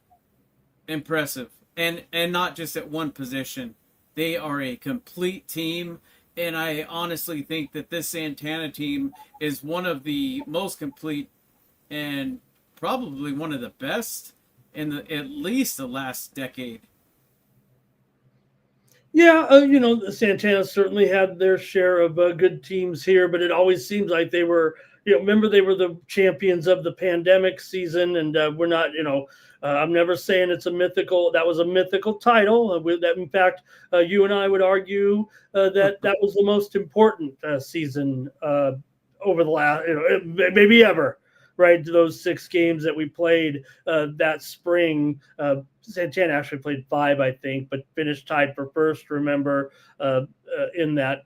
impressive, and not just at one position. They are a complete team, and I honestly think that this Santana team is one of the most complete and probably one of the best in at least the last decade. Yeah, Santana certainly had their share of good teams here, but it always seems like they were, remember they were the champions of the pandemic season, and we're not, I'm never saying that was a mythical title. That, in fact, you and I would argue that was the most important season over the last, maybe ever. Right, those 6 games that we played that spring. Santana actually played 5, I think, but finished tied for first, remember, in that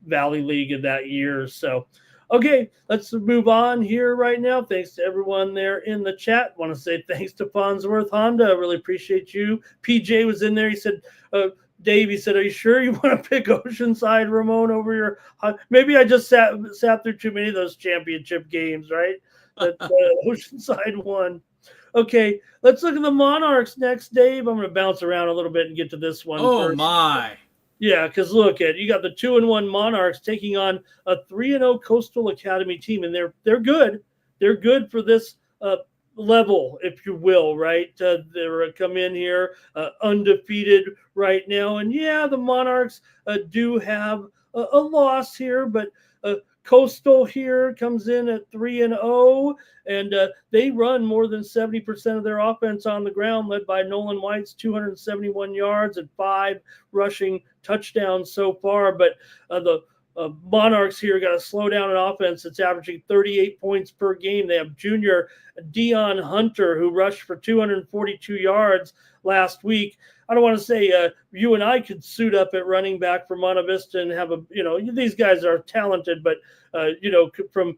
Valley League of that year. So, okay, let's move on here right now. Thanks to everyone there in the chat. Want to say thanks to Farnsworth Honda. Really appreciate you. PJ was in there. He said, Dave, he said, are you sure you want to pick Oceanside, Ramon, over your... Maybe I just sat through too many of those championship games, right? That Oceanside won. Okay, let's look at the Monarchs next, Dave. I'm going to bounce around a little bit and get to this one first. My. Yeah, because look, you got the 2-1 Monarchs taking on a 3-0 Coastal Academy team, and they're good. They're good for this level, if you will, right? They're come in here undefeated right now, and yeah, the Monarchs do have a loss here, but Coastal here comes in at 3-0, and they run more than 70% of their offense on the ground, led by Nolan White's 271 yards and 5 rushing touchdowns so far. But the Monarchs here got to slow down an offense that's averaging 38 points per game. They have junior Dion Hunter, who rushed for 242 yards last week. I don't want to say you and I could suit up at running back for Monte Vista and have these guys are talented, but from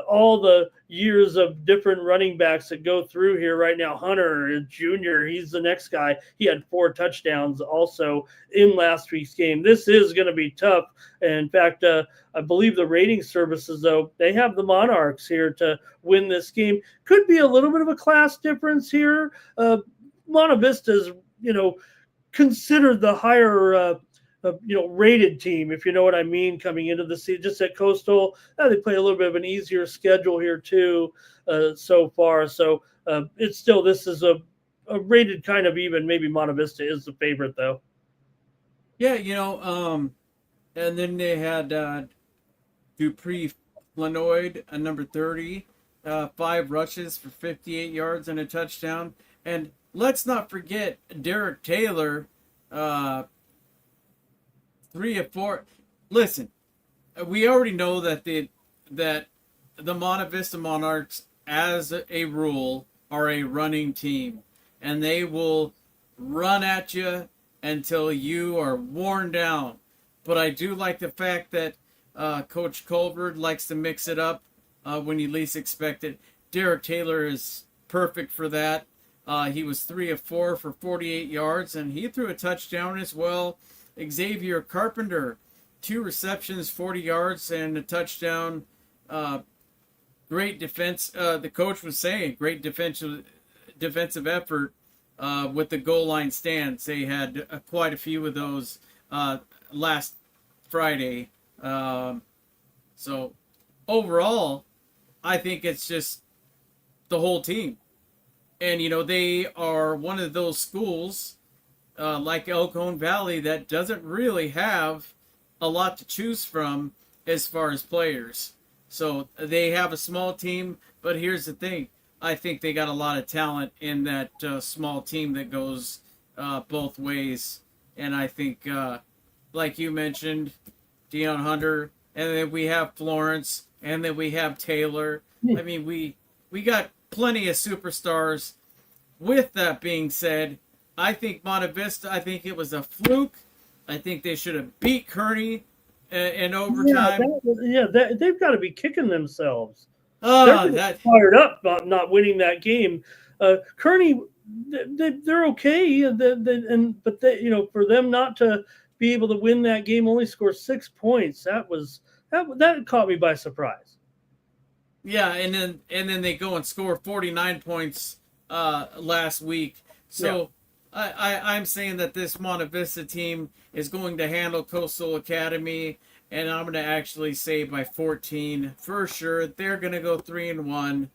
all the years of different running backs that go through here right now, Hunter Jr., he's the next guy. He had 4 touchdowns also in last week's game. This is going to be tough. And in fact, I believe the rating services, though, they have the Monarchs here to win this game. Could be a little bit of a class difference here. Monte Vista's, considered the higher rated team, if you know what I mean, coming into the season. Just at Coastal, they play a little bit of an easier schedule here too so far. So it's still, this is a rated kind of even. Maybe Monte Vista is the favorite though. Yeah, and then they had Dupree Flanoid, number 30, 5 rushes for 58 yards and a touchdown. And let's not forget Derek Taylor, 3 of 4. Listen, we already know that the Monte Vista Monarchs, as a rule, are a running team, and they will run at you until you are worn down. But I do like the fact that Coach Colbert likes to mix it up when you least expect it. Derek Taylor is perfect for that. He was 3 of 4 for 48 yards, and he threw a touchdown as well. Xavier Carpenter, 2 receptions, 40 yards, and a touchdown. Great defense. The coach was saying great defensive effort with the goal line stands. They had quite a few of those last Friday. So overall, I think it's just the whole team. And, they are one of those schools like Elkhorn Valley that doesn't really have a lot to choose from as far as players. So they have a small team, but here's the thing. I think they got a lot of talent in that small team that goes both ways. And I think, like you mentioned, Deion Hunter, and then we have Florence, and then we have Taylor. I mean, we got plenty of superstars. With that being said, I think Monte Vista, I think it was a fluke. I think they should have beat Kearney in overtime. They've got to be kicking themselves. They're fired up about not winning that game. Kearney, they're okay, but for them not to be able to win that game, only score 6 points. That caught me by surprise. Yeah, and then they go and score 49 points last week. So I'm saying that this Monte Vista team is going to handle Coastal Academy, and I'm going to actually say by 14 for sure. They're going to go 3-1.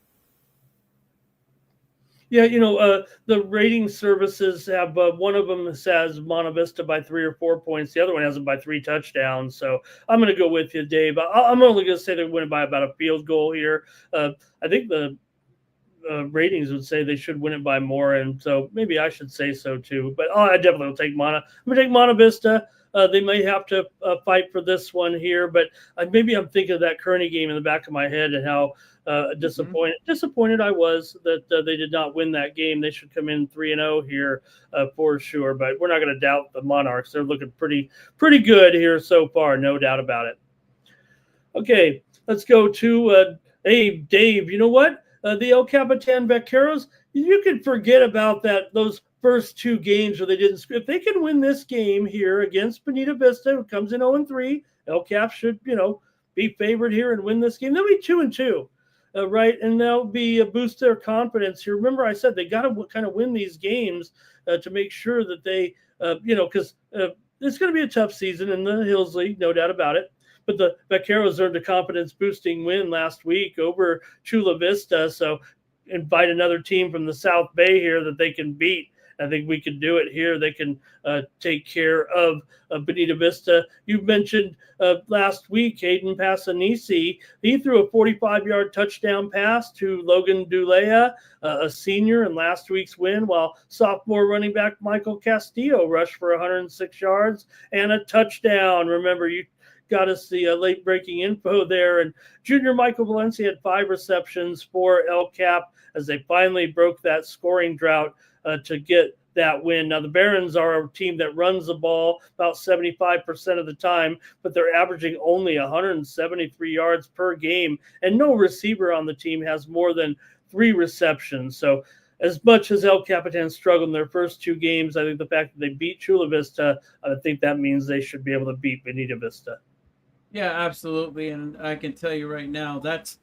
Yeah, the rating services have one of them says Monte Vista by 3 or 4 points. The other one has them by 3 touchdowns. So I'm going to go with you, Dave. I'm only going to say they win by about a field goal here. I think the ratings would say they should win it by more, and so maybe I should say so too. But I definitely will take Monte. I'm going to take Monte Vista. They may have to fight for this one here, but maybe I'm thinking of that Kearney game in the back of my head and how disappointed I was that they did not win that game. They should come in 3-0 here for sure, but we're not going to doubt the Monarchs. They're looking pretty good here so far, no doubt about it. Okay, let's go to Dave. You know what? The El Capitan Vaqueros, you can forget about those first 2 games where they didn't. If they can win this game here against Bonita Vista, who comes in 0-3, El Cap should, be favored here and win this game. They'll be 2-2, right? And they'll be boost their confidence here. Remember, I said they got to kind of win these games to make sure that they, because it's going to be a tough season in the Hills League, no doubt about it. But the Vaqueros earned a confidence-boosting win last week over Chula Vista. So invite another team from the South Bay here that they can beat. I think we can do it here. They can take care of Bonita Vista. You mentioned last week, Hayden Passanisi. He threw a 45-yard touchdown pass to Logan Dulea, a senior in last week's win, while sophomore running back Michael Castillo rushed for 106 yards and a touchdown. Remember, you got us the late-breaking info there. And junior Michael Valencia had 5 receptions for El Cap as they finally broke that scoring drought to get that win. Now, the Barons are a team that runs the ball about 75% of the time, but they're averaging only 173 yards per game, and no receiver on the team has more than 3 receptions. So as much as El Capitan struggled in their first 2 games, I think the fact that they beat Chula Vista, I think that means they should be able to beat Bonita Vista. Yeah, absolutely. And I can tell you right now, that's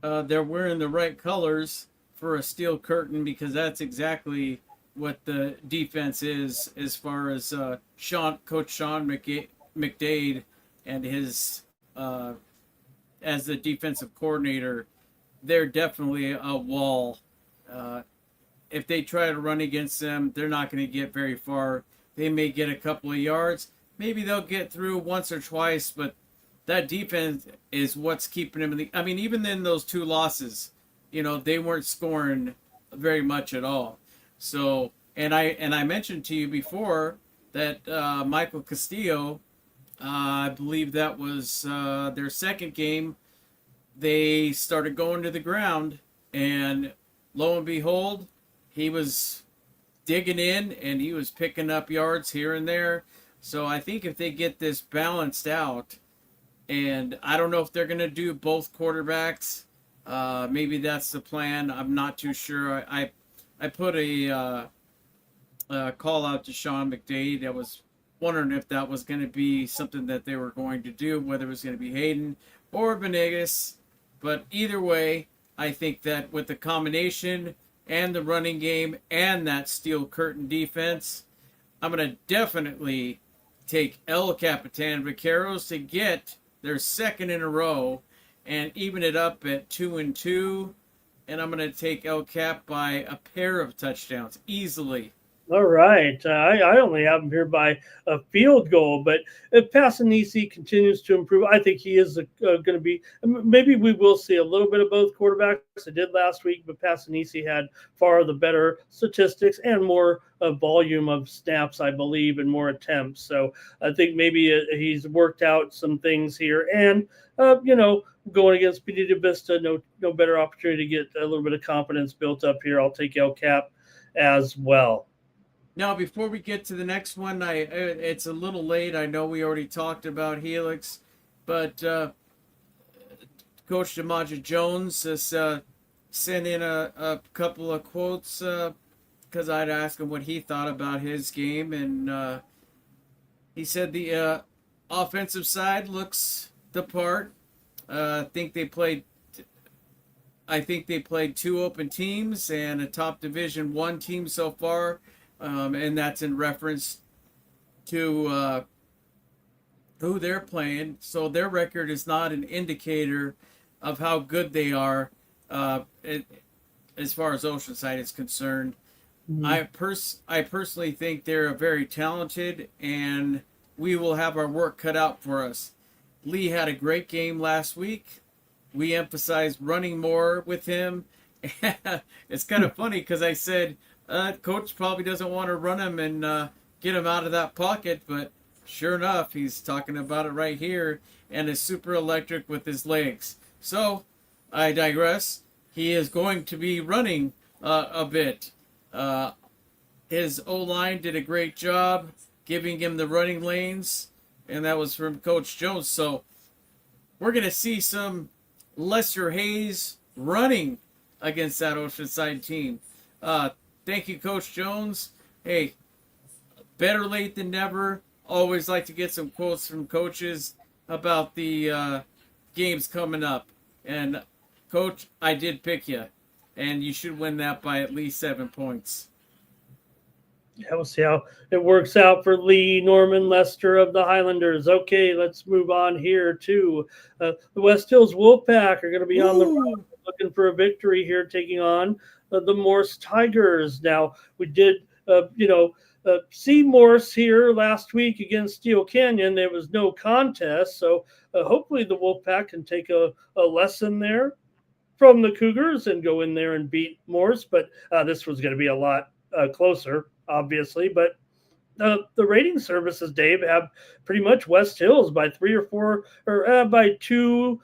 they're wearing the right colors for a steel curtain, because that's exactly what the defense is as far as Coach Sean McDade and his as the defensive coordinator. They're definitely a wall. If they try to run against them, they're not going to get very far. They may get a couple of yards. Maybe they'll get through once or twice, but that defense is what's keeping them in the. I mean, even in those 2 losses, they weren't scoring very much at all. So, and I mentioned to you before that Michael Castillo, I believe that was their second game. they started going to the ground, and lo and behold, he was digging in and he was picking up yards here and there. So I think if they get this balanced out, and I don't know if they're going to do both quarterbacks. Maybe that's the plan. I'm not too sure. I put a call out to Sean McDade. I was wondering if that was going to be something that they were going to do, whether it was going to be Hayden or Venegas. But either way, I think that with the combination and the running game and that steel curtain defense, I'm going to definitely take El Capitan Vaqueros to get their second in a row and even it up at 2-2. And I'm going to take El Cap by a pair of touchdowns easily. All right. I only have him here by a field goal, but if Passanisi continues to improve, I think he is going to be. Maybe we will see a little bit of both quarterbacks. I did last week, but Passanisi had far the better statistics and more volume of snaps, I believe, and more attempts. So I think maybe he's worked out some things here, and going against Benito Vista, no better opportunity to get a little bit of confidence built up here. I'll take El Cap as well. Now, before we get to the next one, it's a little late. I know we already talked about Helix, but Coach DeMaja Jones has sent in a couple of quotes because I'd asked him what he thought about his game, and he said the offensive side looks the part. I think they played two open teams and a top Division I team so far. And that's in reference to who they're playing. So their record is not an indicator of how good they are as far as Oceanside is concerned. Mm-hmm. I personally think they're very talented, and we will have our work cut out for us. Lee had a great game last week. We emphasized running more with him. It's kind of funny because I said, coach probably doesn't want to run him and get him out of that pocket, but sure enough, he's talking about it right here and is super electric with his legs. So, I digress. He is going to be running a bit. His O-line did a great job giving him the running lanes, and that was from Coach Jones. So, we're going to see some Lester Hayes running against that Oceanside team. Thank you, Coach Jones. Hey, better late than never. Always like to get some quotes from coaches about the games coming up. And, Coach, I did pick you. And you should win that by at least 7 points. Yeah, we'll see how it works out for Lee Norman Lester of the Highlanders. Okay, let's move on here to the West Hills Wolfpack are going to be on the road looking for a victory here, taking on the Morse Tigers. Now, we did, see Morse here last week against Steel Canyon. There was no contest, so hopefully the Wolfpack can take a lesson there from the Cougars and go in there and beat Morse. But this was going to be a lot closer, obviously. But the rating services, Dave, have pretty much West Hills by 3 or 4 or by two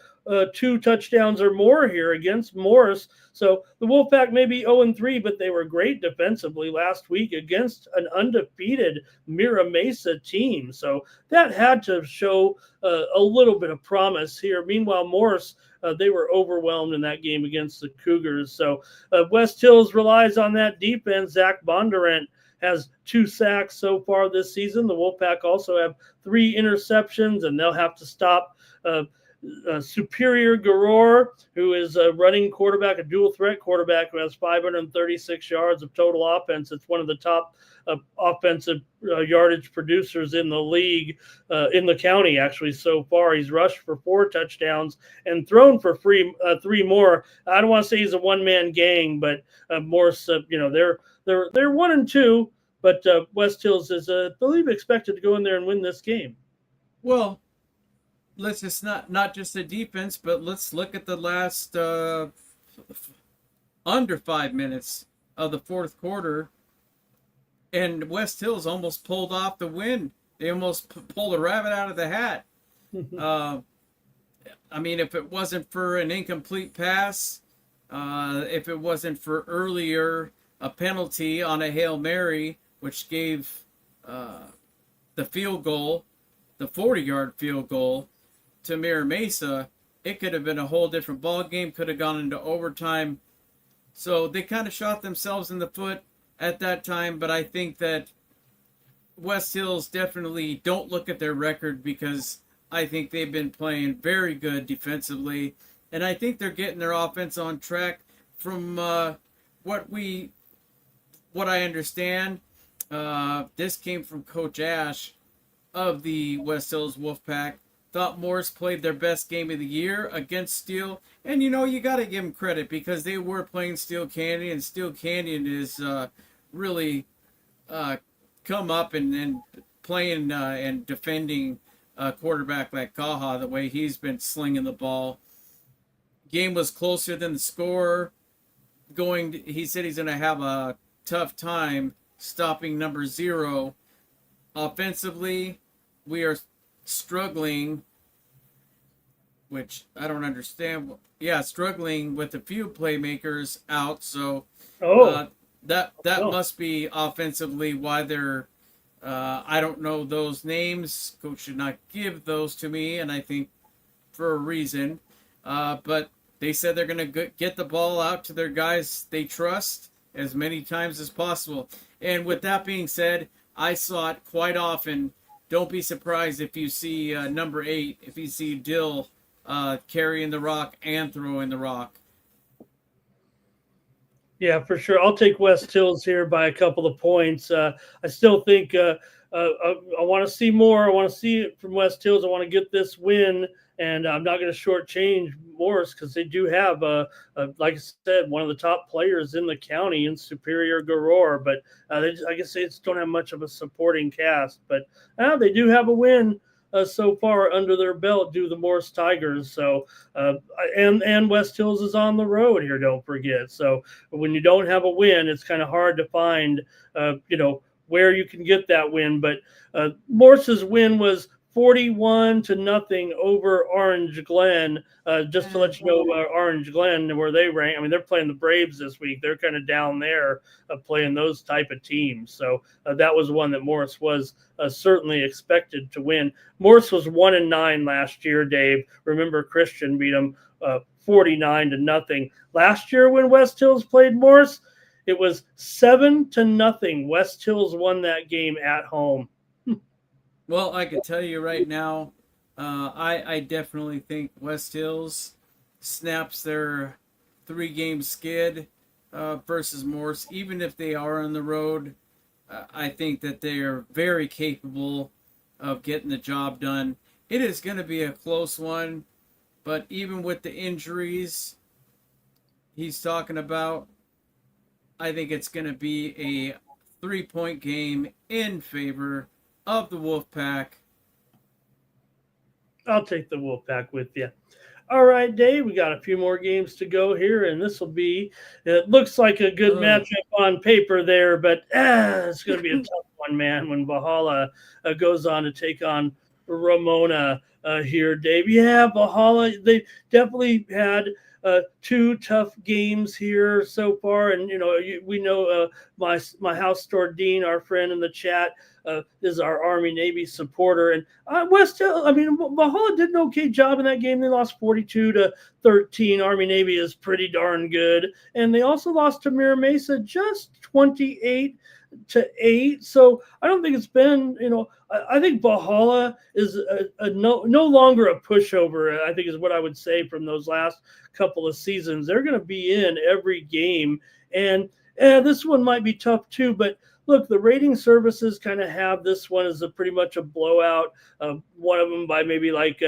touchdowns or more here against Morris. So the Wolfpack may be 0-3, but they were great defensively last week against an undefeated Mira Mesa team. So that had to show a little bit of promise here. Meanwhile, Morris, they were overwhelmed in that game against the Cougars. So West Hills relies on that defense. Zach Bondurant has 2 sacks so far this season. The Wolfpack also have 3 interceptions, and they'll have to stop Superior Garor, who is a running quarterback, a dual threat quarterback who has 536 yards of total offense. It's one of the top offensive yardage producers in the league, in the county, actually, so far. He's rushed for 4 touchdowns and thrown for 3 more. I don't want to say he's a one-man gang, but Morse, they're 1-2, but West Hills is, I believe, expected to go in there and win this game. Well, let's just not just the defense, but let's look at the last under 5 minutes of the fourth quarter. And West Hills almost pulled off the win. They almost pulled a rabbit out of the hat. I mean, if it wasn't for an incomplete pass, if it wasn't for earlier a penalty on a Hail Mary, which gave the field goal, the 40-yard field goal to Mira Mesa, it could have been a whole different ball game, could have gone into overtime. So they kind of shot themselves in the foot at that time, but I think that West Hills definitely don't look at their record because I think they've been playing very good defensively, and I think they're getting their offense on track. From what I understand, this came from Coach Ash of the West Hills Wolfpack. Thought Morris played their best game of the year against Steel, and you got to give them credit because they were playing Steel Canyon, and Steel Canyon is really come up and playing and defending a quarterback like Kaha the way he's been slinging the ball. Game was closer than the score. He said he's going to have a tough time stopping number 0. Offensively, we are struggling, which I don't understand. Yeah, struggling with a few playmakers out. So that must be offensively why they're. I don't know those names. Coach should not give those to me, and I think for a reason. But they said they're going to get the ball out to their guys they trust as many times as possible. And with that being said, I saw it quite often. Don't be surprised if you see number 8, if you see Dill carrying the rock and throwing the rock. Yeah, for sure. I'll take West Hills here by a couple of points. I still think I want to see more. I want to see it from West Hills. I want to get this win, and I'm not going to shortchange Morris because they do have, like I said, one of the top players in the county in Superior Garor. But I guess they just don't have much of a supporting cast. But they do have a win so far under their belt due to the Morris Tigers. So and West Hills is on the road here, don't forget. So when you don't have a win, it's kind of hard to find where you can get that win. But Morris's win was 41-0 over Orange Glen. Just to let you know, Orange Glen, where they rank. I mean, they're playing the Braves this week. They're kind of down there playing those type of teams. So that was one that Morris was certainly expected to win. Morris was 1-9 last year, Dave. Remember, Christian beat them 49-0. Last year when West Hills played Morris, it was 7-0. West Hills won that game at home. Well, I can tell you right now, I definitely think West Hills snaps their 3-game skid versus Morris. Even if they are on the road, I think that they are very capable of getting the job done. It is going to be a close one, but even with the injuries he's talking about, I think it's going to be a 3-point game in favor of the Wolfpack. I'll take the Wolfpack with you. All right, Dave, we got a few more games to go here, and this will be, it looks like a good matchup on paper there, but it's going to be a tough one, man, when Valhalla goes on to take on Ramona here, Dave. Yeah, Valhalla, they definitely had 2 tough games here so far, and we know my house store Dean, our friend in the chat, is our Army Navy supporter, and West Hill. I mean, Valhalla did an okay job in that game. They lost 42-13. Army Navy is pretty darn good, and they also lost to Mira Mesa just 28-8. So I don't think it's been, I think Valhalla is no longer a pushover, I think is what I would say from those last couple of seasons. They're going to be in every game, and this one might be tough too, but look, the rating services kind of have this one as pretty much a blowout. One of them by maybe like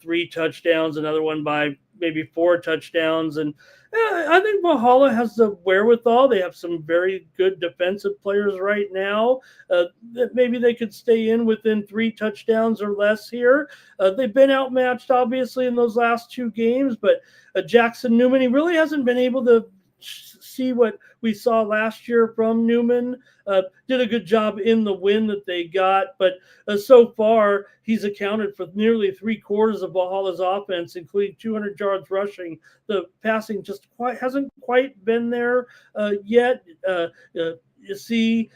3 touchdowns, another one by maybe 4 touchdowns. And I think Valhalla has the wherewithal. They have some very good defensive players right now that maybe they could stay in within 3 touchdowns or less here. They've been outmatched, obviously, in those last 2 games, but Jackson Newman, he really hasn't been able to see what we saw last year from Newman. Did a good job in the win that they got, but so far he's accounted for nearly 3/4 of Valhalla's offense, including 200 yards rushing. The passing just hasn't quite been there yet. You see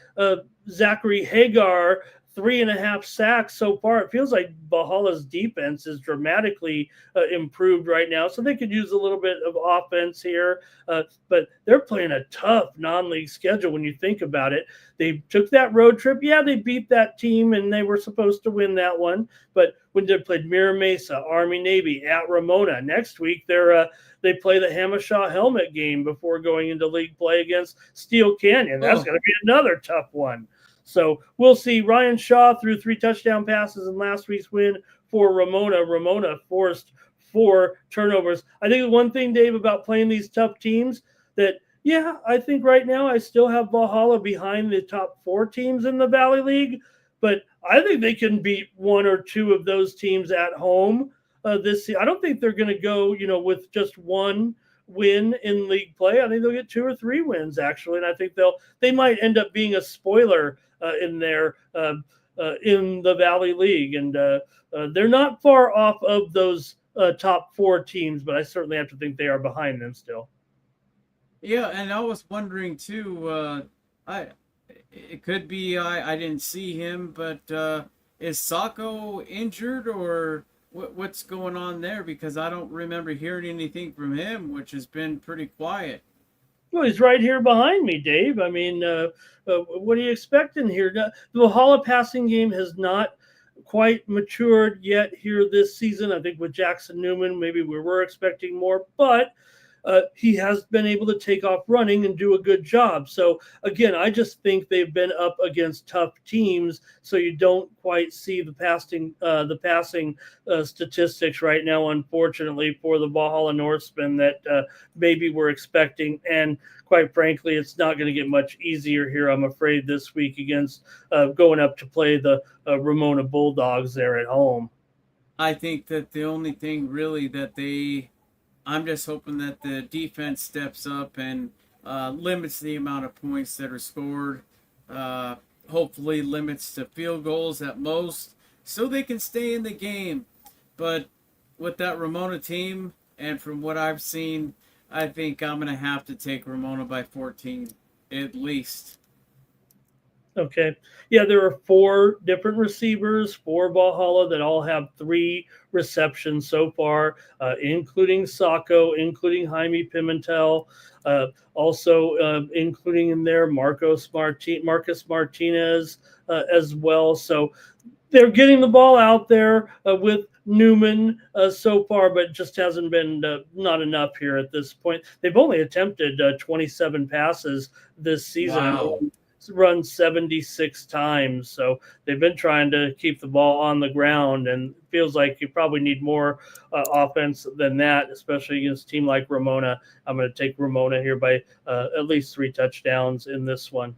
Zachary Hagar, 3.5 sacks so far. It feels like Valhalla's defense is dramatically improved right now, so they could use a little bit of offense here. But they're playing a tough non-league schedule when you think about it. They took that road trip. Yeah, they beat that team, and they were supposed to win that one. But when they played Mira Mesa, Army Navy, at Ramona, next week they play the Hamashaw Helmet game before going into league play against Steel Canyon. That's going to be another tough one. So we'll see. Ryan Shaw threw 3 touchdown passes in last week's win for Ramona. Ramona forced 4 turnovers. I think the one thing, Dave, about playing these tough teams that, yeah, I think right now I still have Valhalla behind the top 4 teams in the Valley League, but I think they can beat 1 or 2 of those teams at home this year. I don't think they're going to go, with just 1 win in league play. I think they'll get 2 or 3 wins actually, and I think they might end up being a spoiler in there in the Valley League, and they're not far off of those top 4 teams, but I certainly have to think they are behind them still. Yeah, and I was wondering too. It could be I didn't see him, but is Sacco injured or what's going on there? Because I don't remember hearing anything from him, which has been pretty quiet. Well, he's right here behind me, Dave. I mean, what are you expecting here? The Valhalla passing game has not quite matured yet here this season. I think with Jackson Newman, maybe we were expecting more, but he has been able to take off running and do a good job. So again, I just think they've been up against tough teams, so you don't quite see the passing statistics right now, unfortunately, for the Valhalla Norsemen that maybe we're expecting. And quite frankly, it's not going to get much easier here, I'm afraid, this week against going up to play the Ramona Bulldogs there at home. I think that the only thing really that I'm just hoping that the defense steps up and limits the amount of points that are scored. Hopefully limits to field goals at most so they can stay in the game. But with that Ramona team, and from what I've seen, I think I'm going to have to take Ramona by 14 at least. Okay. Yeah, there are 4 different receivers for Valhalla that all have 3 receptions so far, including Sacco, including Jaime Pimentel, also including in there Marcus Martinez as well. So they're getting the ball out there with Newman so far, but just hasn't been not enough here at this point. They've only attempted 27 passes this season. Wow. Run 76 times, so they've been trying to keep the ball on the ground, and it feels like you probably need more offense than that, especially against a team like Ramona. I'm going to take Ramona here by at least 3 touchdowns in this one.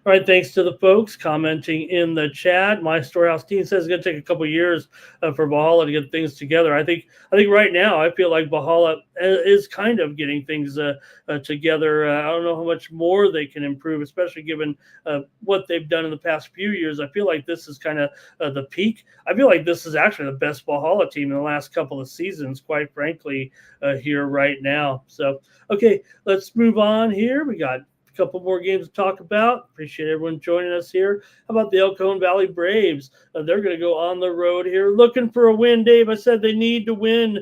All right, thanks to the folks commenting in the chat. My Storehouse team says it's going to take a couple years for Valhalla to get things together. I think right now I feel like Valhalla is kind of getting things together. I don't know how much more they can improve, especially given what they've done in the past few years. I feel like this is kind of the peak. I feel like this is actually the best Valhalla team in the last couple of seasons, quite frankly, here right now. So, okay, let's move on here. We got a couple more games to talk about. Appreciate everyone joining us here. How about the El Cajon Valley Braves? They're going to go on the road here looking for a win, Dave. I said they need to win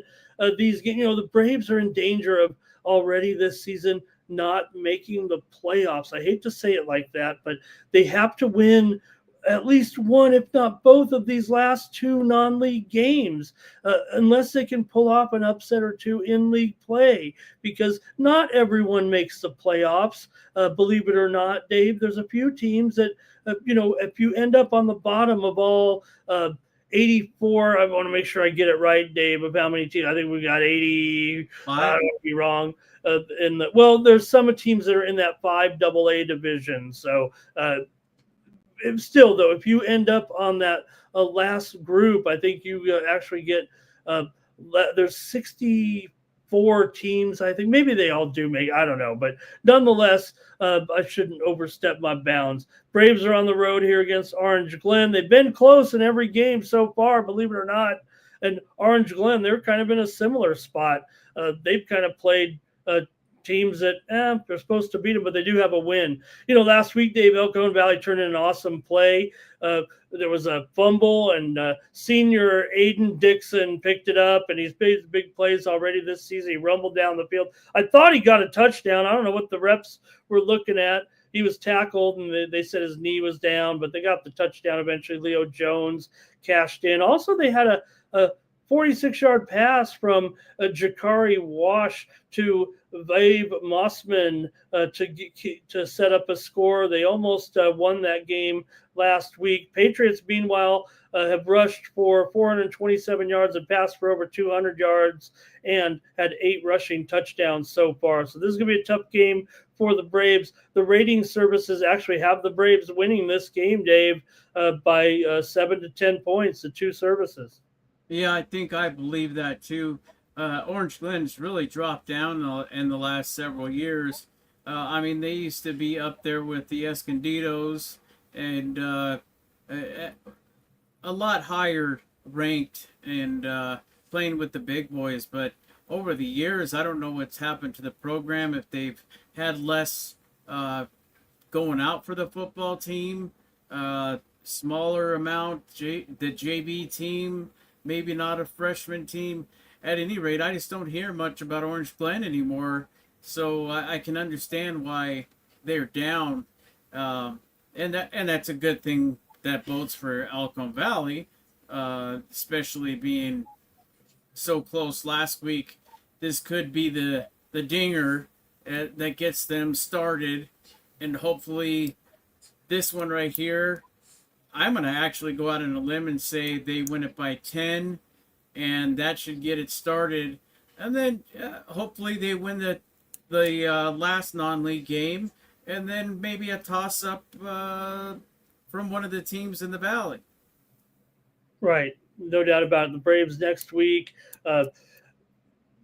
these games. The Braves are in danger of already this season not making the playoffs. I hate to say it like that, but they have to win at least one, if not both, of these last 2 non-league games, unless they can pull off an upset or 2 in league play, because not everyone makes the playoffs. Believe it or not, Dave, there's a few teams that, if you end up on the bottom of all 84, I want to make sure I get it right, Dave, of how many teams. I think we got 80. I don't be wrong. There's some teams that are in that 5 AA division. So, still, though, if you end up on that last group, I think you actually get there's 64 4 teams. I think maybe they all do make. I don't know, but nonetheless, I shouldn't overstep my bounds. Braves are on the road here against Orange Glen. They've been close in every game so far, believe it or not. And Orange Glen, they're kind of in a similar spot. They've kind of played teams that they're supposed to beat them, but they do have a win. Last week, Dave, Elkhorn Valley turned in an awesome play. There was a fumble, and senior Aiden Dixon picked it up, and he's made big plays already this season. He rumbled down the field. I thought he got a touchdown. I don't know what the reps were looking at. He was tackled, and they said his knee was down, but they got the touchdown eventually. Leo Jones cashed in. Also, they had a 46-yard pass from Jakari Wash to Vabe Mossman to set up a score. They almost won that game last week. Patriots, meanwhile, have rushed for 427 yards and passed for over 200 yards and had 8 rushing touchdowns so far. So this is going to be a tough game for the Braves. The rating services actually have the Braves winning this game, Dave, by 7 to 10 points to 2 services. Yeah, I believe that too. Orange Glen's really dropped down in the last several years. They used to be up there with the Escondidos and a lot higher ranked and playing with the big boys. But over the years, I don't know what's happened to the program, if they've had less going out for the football team, smaller amount, the JV team, maybe not a freshman team. At any rate, I just don't hear much about Orange Glen anymore, so I can understand why they're down, and that's a good thing. That bodes for Elkhorn Valley, especially being so close last week. This could be the dinger that gets them started, and hopefully this one right here, I'm going to actually go out on a limb and say they win it by 10, and that should get it started. And then hopefully they win the last non-league game, and then maybe a toss-up from one of the teams in the Valley. Right. No doubt about it. The Braves next week.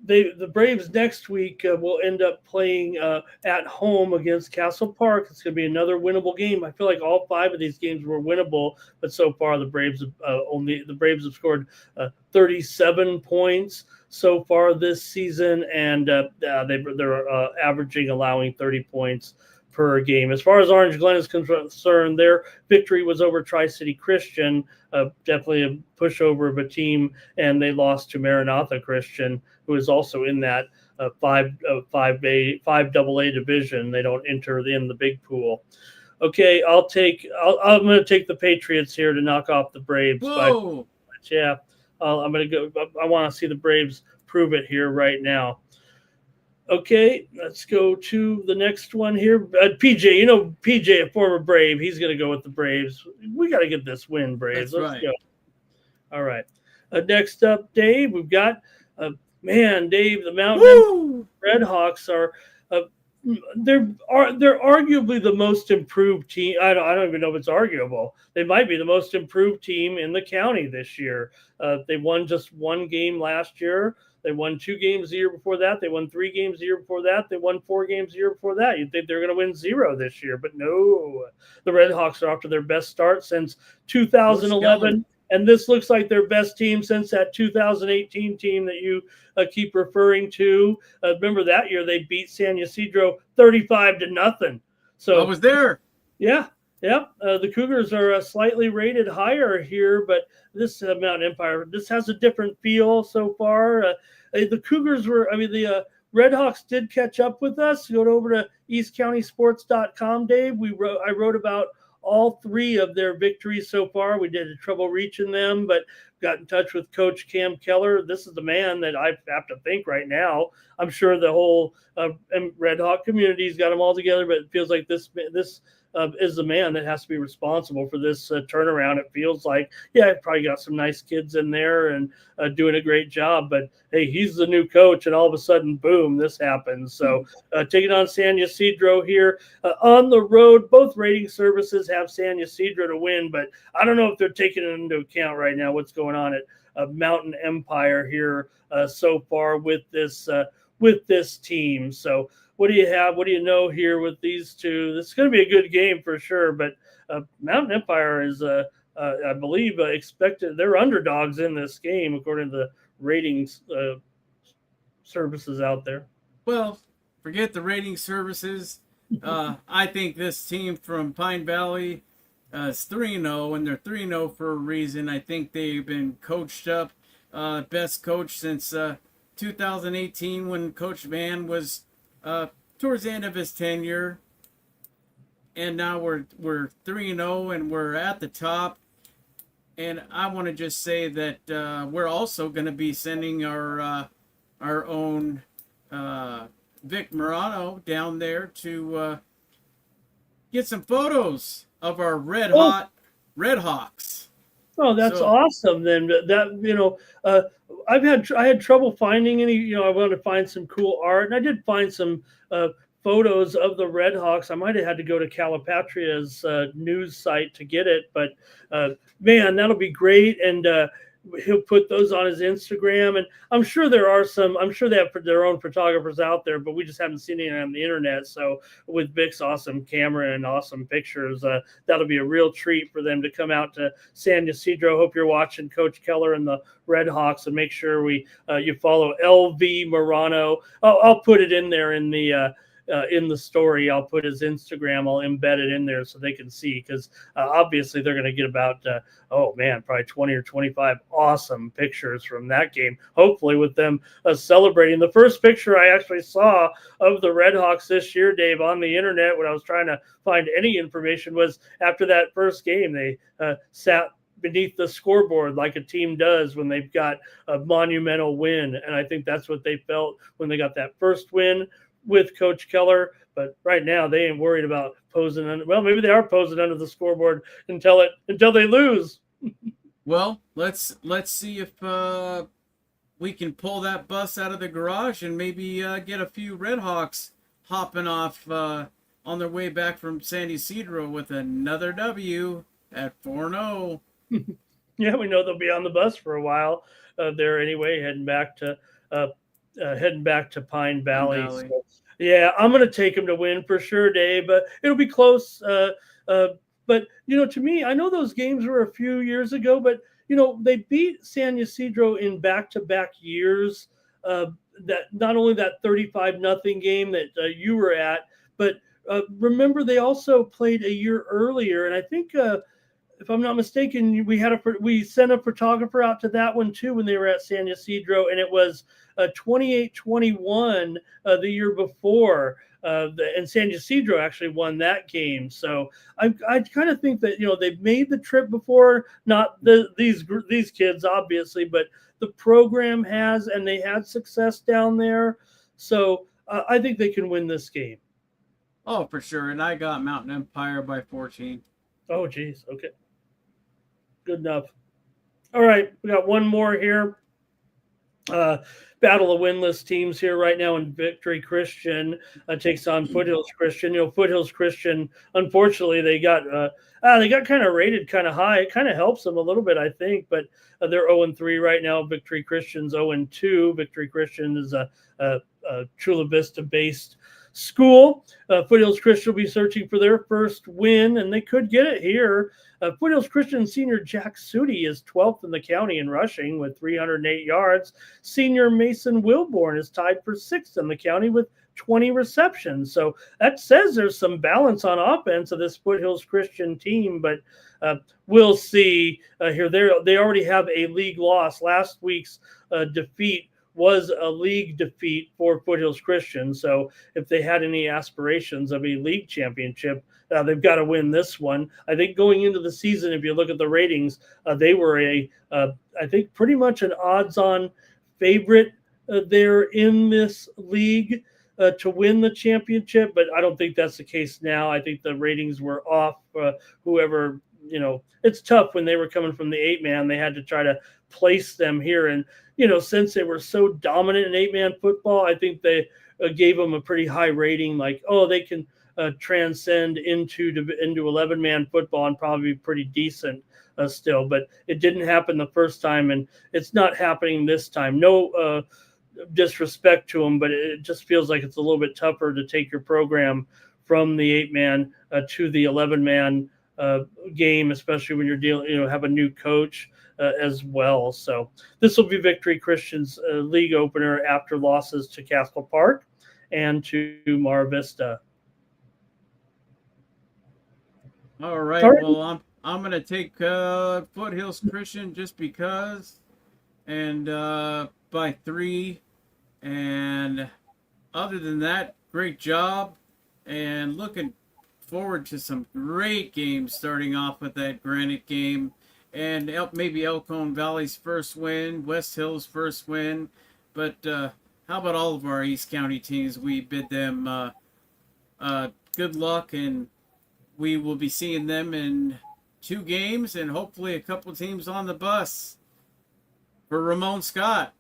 The Braves next week will end up playing at home against Castle Park. It's going to be another winnable game. I feel like all 5 of these games were winnable, but so far the Braves have scored 37 points so far this season, and they're averaging allowing 30 points per game. As far as Orange Glen is concerned, their victory was over Tri-City Christian, definitely a pushover of a team, and they lost to Maranatha Christian, who is also in that 5AA division. They don't enter in the big pool. Okay, I'm going to take the Patriots here to knock off the Braves. Whoa! Yeah, I'm going to go. I want to see the Braves prove it here right now. Okay, let's go to the next one here. PJ, PJ, a former Brave, he's going to go with the Braves. We got to get this win, Braves. That's Let's right. go. All right. Next up, Dave, we've got, Dave, the Mountain Red Hawks are they're arguably the most improved team. I don't even know if it's arguable. They might be the most improved team in the county this year. They won just 1 game last year. They won 2 games the year before that. They won 3 games the year before that. They won 4 games the year before that. You'd think they're going to win 0 this year, but no. The Red Hawks are off to their best start since 2011, and this looks like their best team since that 2018 team that you keep referring to. Remember that year they beat San Ysidro 35-0. So I was there. Yeah. The Cougars are slightly rated higher here, but this Mountain Empire, this has a different feel so far. The Cougars the Red Hawks did catch up with us. Go over to eastcountysports.com, Dave. I wrote about all 3 of their victories so far. We did trouble reaching them, but got in touch with Coach Cam Keller. This is the man that I have to think right now. I'm sure the whole Red Hawk community's got them all together, but it feels like this is the man that has to be responsible for this turnaround. It feels like, probably got some nice kids in there and doing a great job, but hey, he's the new coach, and all of a sudden, boom, this happens. So taking on San Ysidro here on the road. Both rating services have San Ysidro to win, but I don't know if they're taking it into account right now what's going on at Mountain Empire here so far with this team. So what do you have? What do you know here with these two? This is going to be a good game for sure. But Mountain Empire is, I believe, expected. They're underdogs in this game according to the ratings services out there. Well, forget the rating services. I think this team from Pine Valley is 3-0, and they're 3-0 for a reason. I think they've been coached up. Best coach since 2018 when Coach Van was towards the end of his tenure. And now we're 3-0, and we're at the top. And I want to just say that we're also going to be sending our own Vic Morano down there to get some photos of our red hot Red Hawks. Oh, that's awesome. Then I had trouble finding any. I wanted to find some cool art, and I did find some photos of the Red Hawks. I might have had to go to Calipatria's news site to get it, but man, that'll be great. And he'll put those on his Instagram, and I'm sure they have their own photographers out there, but we just haven't seen any on the internet. So with Vic's awesome camera and awesome pictures, that'll be a real treat for them to come out to San Ysidro. Hope you're watching Coach Keller and the Red Hawks, and make sure you follow LV Morano. I'll put it in there in the story. I'll put his Instagram. I'll embed it in there so they can see, because obviously they're going to get about probably 20 or 25 awesome pictures from that game, hopefully with them celebrating. The first picture I actually saw of the Red Hawks this year, Dave, on the internet when I was trying to find any information, was after that first game. They sat beneath the scoreboard like a team does when they've got a monumental win, and I think that's what they felt when they got that first win with Coach Keller. But right now they ain't worried about posing under. Well, maybe they are posing under the scoreboard until they lose. Well, let's see if we can pull that bus out of the garage and maybe get a few Red Hawks hopping off on their way back from San Ysidro with another W at 4-0. Yeah, we know they'll be on the bus for a while there anyway, heading back to Pine Valley. So, yeah, I'm going to take them to win for sure, Dave. But it'll be close. But to me, I know those games were a few years ago, but they beat San Ysidro in back-to-back years. That not only that 35-0 game that you were at, but remember they also played a year earlier, and I think. If I'm not mistaken, we sent a photographer out to that one too when they were at San Ysidro, and it was 28-21 the year before, and San Ysidro actually won that game. So I kind of think that they've made the trip before, not these kids obviously, but the program has, and they had success down there. So I think they can win this game. Oh, for sure, and I got Mountain Empire by 14. Oh, geez. Okay. Good enough. All right. We got one more here. Battle of winless teams here right now in Victory Christian takes on Foothills Christian. Foothills Christian, unfortunately, they got kind of rated kind of high. It kind of helps them a little bit, I think, but they're 0-3 right now. Victory Christian's 0-2. Victory Christian is a Chula Vista-based school. Foothills Christian will be searching for their first win, and they could get it here. Foothills Christian senior Jack Sudi is 12th in the county in rushing with 308 yards. Senior Mason Wilborn is tied for 6th in the county with 20 receptions. So that says there's some balance on offense of this Foothills Christian team, but we'll see here. They already have a league loss. Last week's defeat was a league defeat for Foothills Christian. So if they had any aspirations of a league championship, they've got to win this one. I think going into the season, if you look at the ratings, they were I think pretty much an odds-on favorite there in this league to win the championship, but I don't think that's the case now. I think the ratings were off. Whoever, it's tough when they were coming from the 8-man. They had to try to place them here, and since they were so dominant in 8-man football, I think they gave them a pretty high rating, like, they can transcend into 11-man football and probably be pretty decent still, but it didn't happen the first time, and it's not happening this time. No disrespect to them, but it just feels like it's a little bit tougher to take your program from the 8-man to the 11-man game, especially when you're dealing, have a new coach as well. So this will be Victory Christian's league opener after losses to Castle Park and to Mar Vista. All right. Well, I'm gonna take Foothills Christian just because, and by 3. And other than that, great job, and looking forward to some great games starting off with that Granite game, and maybe Elkhorn Valley's first win, West Hill's first win. But how about all of our East County teams? We bid them good luck, and we will be seeing them in 2 games and hopefully a couple teams on the bus. For Ramon Scott,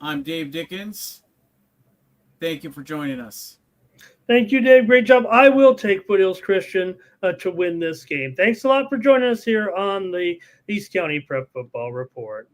I'm Dave Dickens. Thank you for joining us. Thank you, Dave. Great job. I will take Foothills Christian to win this game. Thanks a lot for joining us here on the East County Prep Football Report.